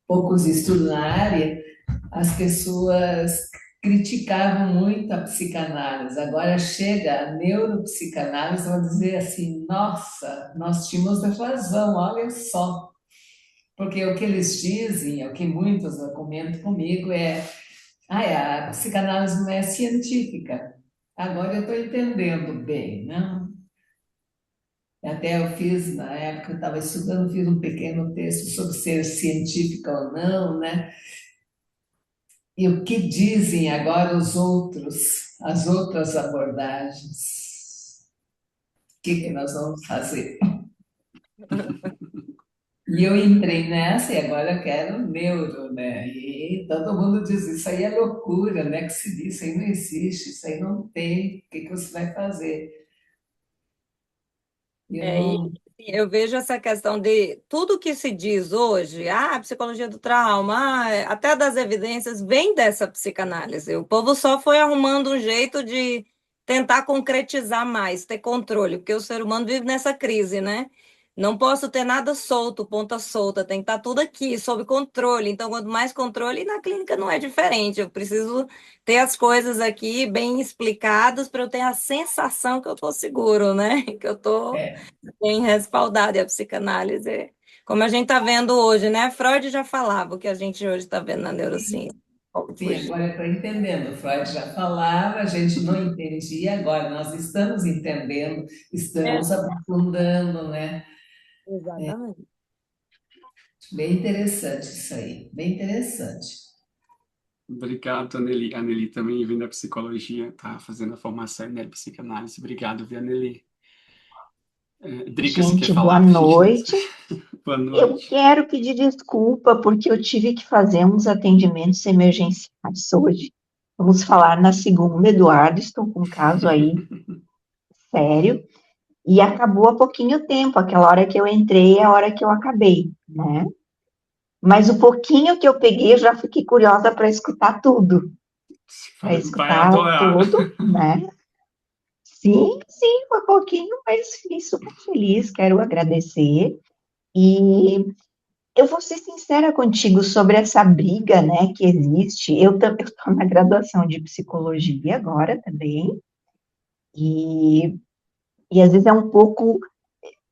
poucos estudos na área, as pessoas criticavam muito a psicanálise. Agora chega a neuropsicanálise, vão dizer assim: nossa, nós tínhamos razão, olha só. Porque o que eles dizem, o que muitos comentam comigo a psicanálise não é científica. Agora eu estou entendendo bem, né? Até eu fiz, na época que eu estava estudando, fiz um pequeno texto sobre ser científica ou não, né? E o que dizem agora os outros, as outras abordagens? O que que nós vamos fazer? E eu entrei nessa e agora eu quero neuro, né? E todo mundo diz, isso aí é loucura, né? Que se diz, isso aí não existe, isso aí não tem, o que que você vai fazer? Eu E não. assim, eu vejo essa questão de tudo que se diz hoje, a psicologia do trauma, até das evidências, vem dessa psicanálise. O povo só foi arrumando um jeito de tentar concretizar mais, ter controle, porque o ser humano vive nessa crise, né? Não posso ter nada solto, ponta solta, tem que estar tudo aqui, sob controle. Então, quanto mais controle, e na clínica não é diferente. Eu preciso ter as coisas aqui bem explicadas para eu ter a sensação que eu estou seguro, né? Que eu estou É, bem respaldado. E a psicanálise, como a gente está vendo hoje, né? Freud já falava o que a gente hoje está vendo na neurociência. Como sim, fugir. agora eu estou entendendo. Freud já falava, a gente não entendia, agora nós estamos entendendo, É, estamos aprofundando, né? exatamente. Bem interessante isso aí, bem interessante. Obrigado, Anneli. A Anneli também vem da psicologia, tá fazendo a formação em neuropsicanálise. Obrigado, viu, Anneli? Drica, você quer Gente, boa falar pra gente? noite. Boa Eu noite. quero pedir desculpa porque eu tive que fazer uns atendimentos emergenciais hoje. Vamos falar na segunda, Eduardo, estou com um caso aí sério e acabou há pouquinho tempo, aquela hora que eu entrei é a hora que eu acabei, né? Mas o pouquinho que eu peguei, eu já fiquei curiosa para Vai escutar adorar. tudo, né? Sim, sim, foi pouquinho, mas fiquei super feliz, quero agradecer. E eu vou ser sincera contigo sobre essa briga, né, que existe. Eu estou na graduação de psicologia agora também, e, e às vezes é um pouco.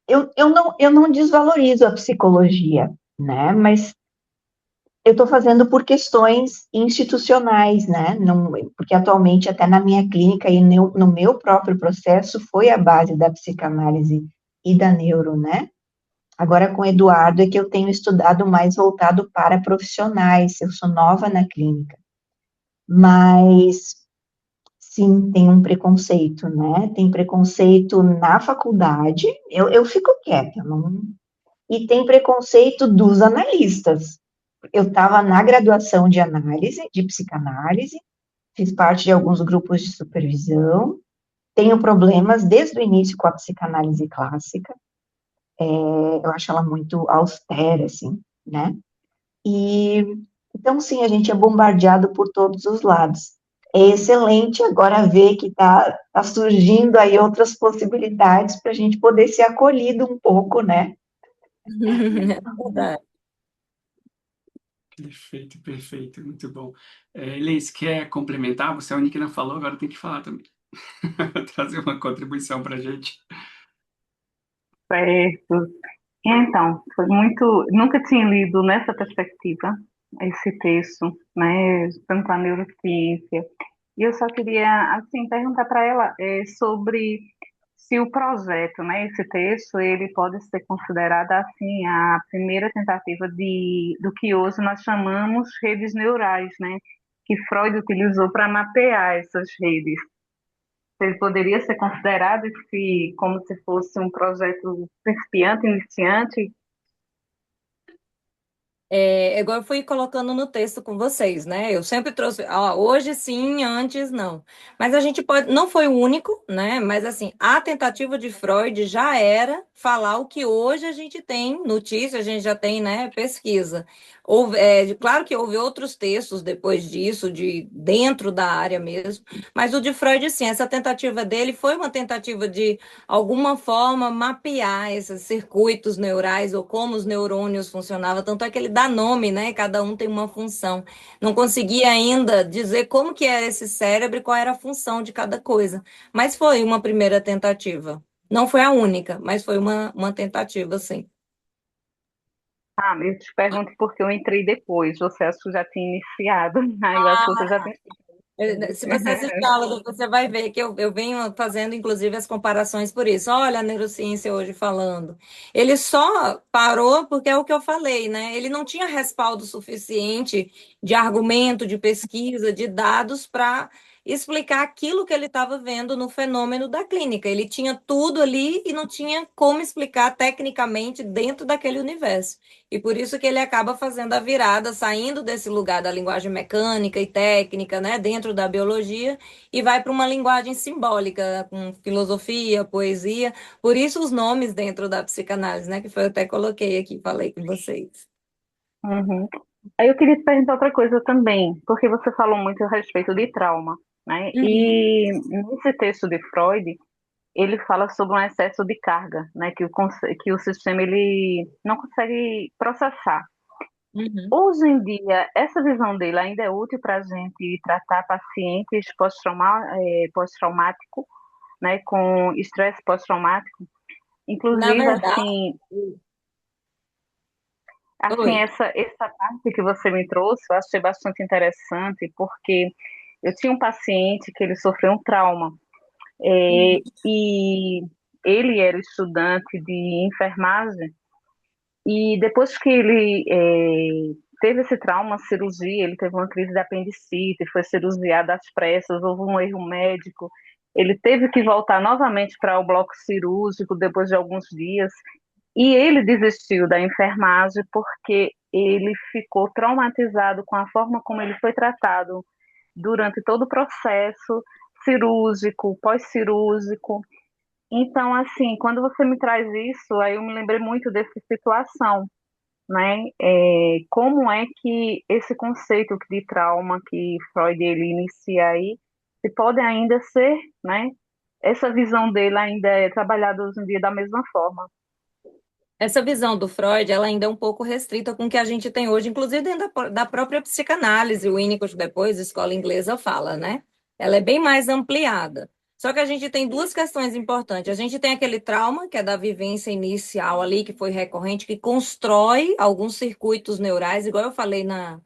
Eu não desvalorizo a psicologia, né, mas eu estou fazendo por questões institucionais, né, não, porque atualmente, até na minha clínica e no meu próprio processo, foi a base da psicanálise e da neuro, né. Agora, com o Eduardo, é que eu tenho estudado mais voltado para profissionais, eu sou nova na clínica, mas sim, tem um preconceito, né? Tem preconceito na faculdade, eu fico quieta, e tem preconceito dos analistas. Eu estava na graduação de análise, de psicanálise, fiz parte de alguns grupos de supervisão, tenho problemas desde o início com a psicanálise clássica, eu acho ela muito austera, assim, né? E então, sim, a gente é bombardeado por todos os lados. É excelente agora ver que tá surgindo aí outras possibilidades para a gente poder ser acolhido um pouco, né? É verdade. Perfeito, perfeito, muito bom. Elis, quer complementar? Você é a única que não falou, agora tem que falar também. Trazer uma contribuição para a gente. Certo. Então, foi muito. Nunca tinha lido nessa perspectiva esse texto, né? Tanto a neurociência. E eu só queria, assim, perguntar para ela sobre se o projeto, né, esse texto, ele pode ser considerado, assim, a primeira tentativa do que hoje nós chamamos redes neurais, né? Que Freud utilizou para mapear essas redes. Ele poderia ser considerado como se fosse um projeto principiante, iniciante. Igual eu fui colocando no texto com vocês, né? Eu sempre trouxe, hoje sim, antes não. Mas a gente pode, não foi o único, né? Mas assim, a tentativa de Freud já era falar o que hoje a gente tem notícia, a gente já tem, né, pesquisa. Claro que houve outros textos depois disso, de dentro da área mesmo, mas o de Freud, sim, essa tentativa dele foi uma tentativa de alguma forma mapear esses circuitos neurais ou como os neurônios funcionavam, tanto é que ele dá nome, né? Cada um tem uma função. Não conseguia ainda dizer como que era esse cérebro e qual era a função de cada coisa, mas foi uma primeira tentativa. Não foi a única, mas foi uma tentativa, sim. Ah, eu te pergunto porque eu entrei depois. Você acha que já tinha iniciado? Ah, eu acho que você já tem. Se você assistir a aula, você vai ver que eu venho fazendo, inclusive, as comparações por isso. Olha a neurociência hoje falando. Ele só parou porque é o que eu falei, né? Ele não tinha respaldo suficiente de argumento, de pesquisa, de dados para explicar aquilo que ele estava vendo no fenômeno da clínica. Ele tinha tudo ali e não tinha como explicar tecnicamente dentro daquele universo. E por isso que ele acaba fazendo a virada, saindo desse lugar da linguagem mecânica e técnica, né, dentro da biologia, e vai para uma linguagem simbólica, com filosofia, poesia. Por isso os nomes dentro da psicanálise, né, que foi eu até coloquei aqui, falei com vocês. Uhum. Aí eu queria te perguntar outra coisa também, porque você falou muito a respeito de trauma, né? Uhum. E nesse texto de Freud, ele fala sobre um excesso de carga, né? Que o sistema ele não consegue processar. Uhum. Hoje em dia, essa visão dele ainda é útil para a gente tratar pacientes pós-traumático, né? Com estresse pós-traumático. Na Inclusive, verdade, assim, oi. essa parte que você me trouxe, eu achei bastante interessante, porque eu tinha um paciente que ele sofreu um trauma, Uhum. e ele era estudante de enfermagem, E depois que ele teve esse trauma, cirurgia, ele teve uma crise de apendicite, foi cirurgiado às pressas, houve um erro médico, ele teve que voltar novamente para o bloco cirúrgico depois de alguns dias, e ele desistiu da enfermagem porque ele ficou traumatizado com a forma como ele foi tratado durante todo o processo cirúrgico, pós-cirúrgico. Então, assim, quando você me traz isso, aí eu me lembrei muito dessa situação, né? Como é que esse conceito de trauma que Freud ele inicia aí, se pode ainda ser, né? Essa visão dele ainda é trabalhada hoje em dia da mesma forma. Essa visão do Freud, ela ainda é um pouco restrita com o que a gente tem hoje, inclusive dentro da própria psicanálise. O Winnicott, depois, escola inglesa, fala, né? Ela é bem mais ampliada. Só que a gente tem duas questões importantes. A gente tem aquele trauma, que é da vivência inicial ali, que foi recorrente, que constrói alguns circuitos neurais, igual eu falei na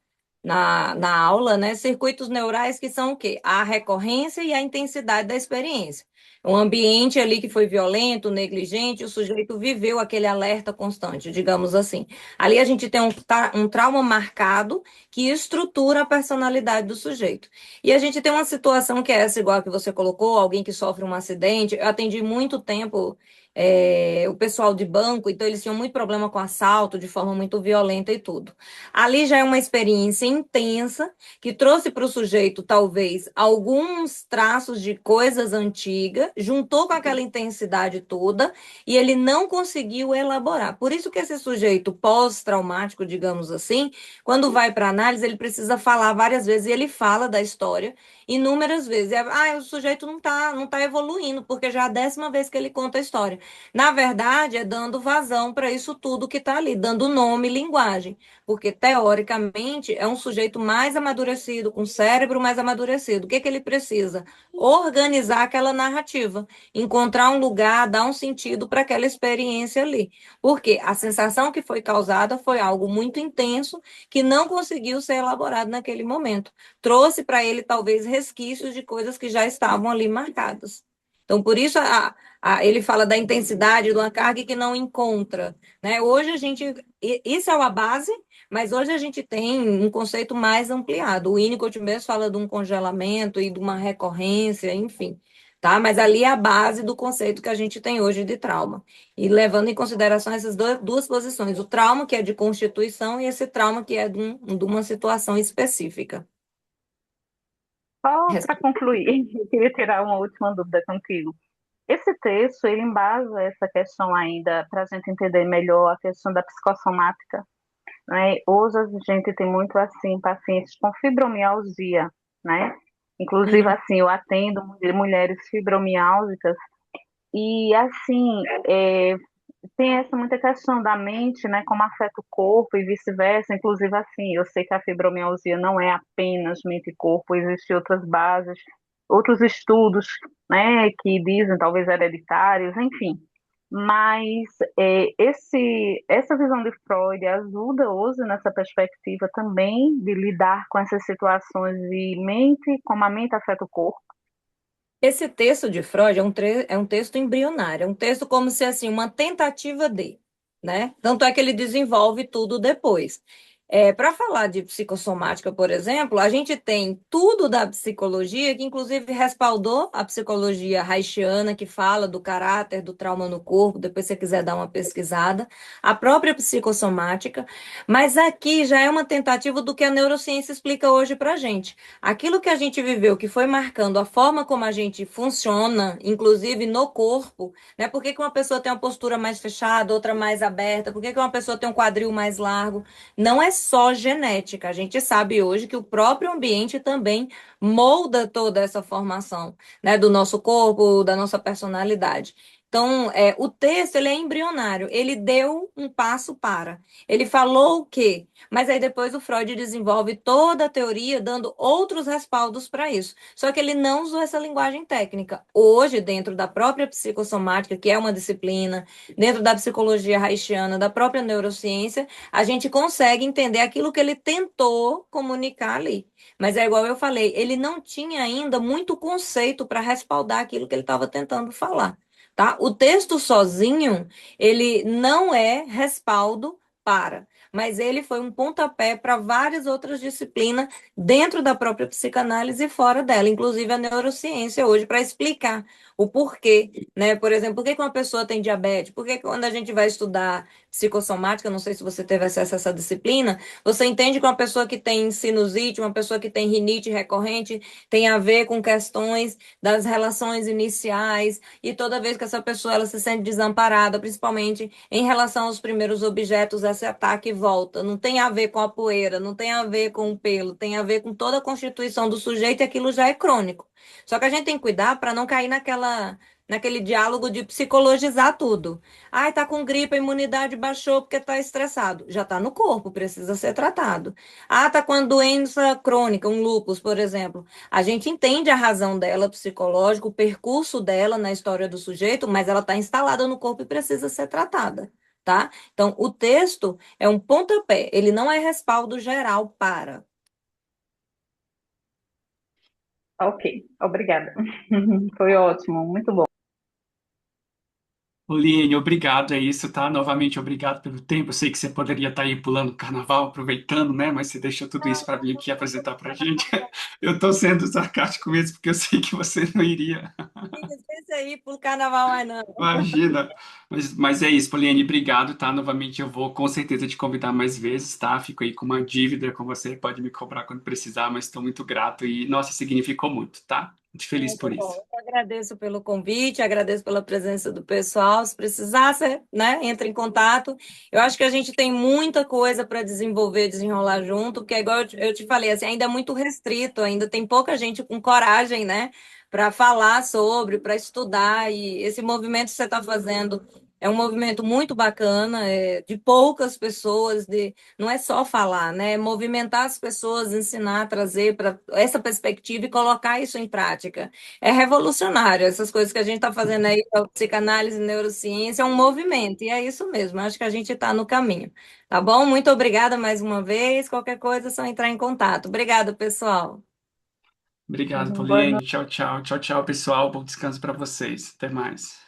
aula, né? Circuitos neurais que são o quê? A recorrência e a intensidade da experiência. Um ambiente ali que foi violento, negligente, o sujeito viveu aquele alerta constante, digamos assim. Ali a gente tem um trauma marcado que estrutura a personalidade do sujeito. E a gente tem uma situação que é essa, igual a que você colocou, alguém que sofre um acidente. Eu atendi muito tempo o pessoal de banco, então eles tinham muito problema com assalto, de forma muito violenta e tudo. Ali já é uma experiência intensa que trouxe para o sujeito, talvez, alguns traços de coisas antigas, juntou com aquela intensidade toda e ele não conseguiu elaborar. Por isso que esse sujeito pós-traumático, digamos assim, quando vai para análise, ele precisa falar várias vezes, e ele fala da história inúmeras vezes. O sujeito não tá evoluindo, porque já é a 10ª vez que ele conta a história. Na verdade, é dando vazão para isso tudo que está ali, dando nome e linguagem, porque teoricamente é um sujeito mais amadurecido, com cérebro mais amadurecido. O que que ele precisa? Organizar aquela narrativa, encontrar um lugar, dar um sentido para aquela experiência ali. Porque a sensação que foi causada foi algo muito intenso que não conseguiu ser elaborado naquele momento. Trouxe para ele talvez resquícios de coisas que já estavam ali marcadas. Então, por isso ele fala da intensidade de uma carga que não encontra, né? Hoje a gente, isso é a base, mas hoje a gente tem um conceito mais ampliado. O Winnicott mesmo fala de um congelamento e de uma recorrência, enfim, tá? Mas ali é a base do conceito que a gente tem hoje de trauma. E levando em consideração essas duas posições, o trauma que é de constituição e esse trauma que é de uma situação específica. Só para concluir, eu queria tirar uma última dúvida contigo. Esse texto, ele embasa essa questão ainda, para a gente entender melhor a questão da psicossomática, né? Hoje a gente tem muito, assim, pacientes com fibromialgia, né? Inclusive, assim, eu atendo mulheres fibromiálgicas e, assim, tem essa muita questão da mente, né? Como afeta o corpo e vice-versa. Inclusive, assim, eu sei que a fibromialgia não é apenas mente e corpo, existem outras bases, outros estudos, né? Que dizem talvez hereditários, enfim. Mas essa visão de Freud ajuda hoje nessa perspectiva também de lidar com essas situações de mente, como a mente afeta o corpo. Esse texto de Freud é um texto embrionário, é um texto como se assim, uma tentativa de, né? Tanto é que ele desenvolve tudo depois. Para falar de psicossomática, por exemplo, a gente tem tudo da psicologia, que inclusive respaldou a psicologia reichiana, que fala do caráter do trauma no corpo, depois se você quiser dar uma pesquisada, a própria psicossomática, mas aqui já é uma tentativa do que a neurociência explica hoje para a gente. Aquilo que a gente viveu, que foi marcando a forma como a gente funciona, inclusive no corpo, né? Por que que uma pessoa tem uma postura mais fechada, outra mais aberta? Por que que uma pessoa tem um quadril mais largo? Não é só genética. A gente sabe hoje que o próprio ambiente também molda toda essa formação, né, do nosso corpo, da nossa personalidade. Então, o texto ele é embrionário, ele deu um passo para. Ele falou o quê? Mas aí depois o Freud desenvolve toda a teoria, dando outros respaldos para isso. Só que ele não usou essa linguagem técnica. Hoje, dentro da própria psicossomática, que é uma disciplina, dentro da psicologia reichiana, da própria neurociência, a gente consegue entender aquilo que ele tentou comunicar ali. Mas é igual eu falei, ele não tinha ainda muito conceito para respaldar aquilo que ele estava tentando falar. Tá? O texto sozinho, ele não é respaldo para, mas ele foi um pontapé para várias outras disciplinas dentro da própria psicanálise e fora dela, inclusive a neurociência hoje, para explicar o porquê, né? Por exemplo, por que que uma pessoa tem diabetes? Por que que quando a gente vai estudar psicossomática, não sei se você teve acesso a essa disciplina, você entende que uma pessoa que tem sinusite, uma pessoa que tem rinite recorrente, tem a ver com questões das relações iniciais, e toda vez que essa pessoa ela se sente desamparada, principalmente em relação aos primeiros objetos, esse ataque volta. Não tem a ver com a poeira, não tem a ver com o pelo, tem a ver com toda a constituição do sujeito e aquilo já é crônico. Só que a gente tem que cuidar para não cair naquele diálogo de psicologizar tudo. Ai, tá com gripe, a imunidade baixou porque tá estressado. Já tá no corpo, precisa ser tratado. Ah, tá com uma doença crônica, um lúpus, por exemplo. A gente entende a razão dela, psicológica, o percurso dela na história do sujeito, mas ela está instalada no corpo e precisa ser tratada, tá? Então, o texto é um pontapé, ele não é respaldo geral para. Ok, obrigada. Foi ótimo, muito bom. Liene, obrigado, é isso, tá? Novamente, obrigado pelo tempo. Eu sei que você poderia estar aí pulando o carnaval, aproveitando, né? Mas você deixou tudo isso para vir aqui apresentar para a gente. Eu estou sendo sarcástico mesmo, porque eu sei que você não iria. Esse aí pro carnaval, mas não. Imagina. Mas é isso, Poliane, obrigado, tá? Novamente, eu vou com certeza te convidar mais vezes, tá? Fico aí com uma dívida com você, pode me cobrar quando precisar, mas estou muito grato e, nossa, significou muito, tá? Muito feliz Muito por bom. isso. Eu agradeço pelo convite, agradeço pela presença do pessoal. Se precisar, você, né, entre em contato. Eu acho que a gente tem muita coisa para desenvolver, desenrolar junto, porque igual eu te falei, assim, ainda é muito restrito, ainda tem pouca gente com coragem, né, para falar sobre, para estudar. E esse movimento que você está fazendo é um movimento muito bacana, de poucas pessoas, não é só falar, né? É movimentar as pessoas, ensinar, trazer para essa perspectiva e colocar isso em prática. É revolucionário. Essas coisas que a gente está fazendo aí, a psicanálise e neurociência, é um movimento, e é isso mesmo. Acho que a gente está no caminho. Tá bom? Muito obrigada mais uma vez. Qualquer coisa é só entrar em contato. Obrigada, pessoal. Obrigado, Boa Poliane. Tchau, tchau. Tchau, tchau, pessoal. Bom descanso para vocês. Até mais.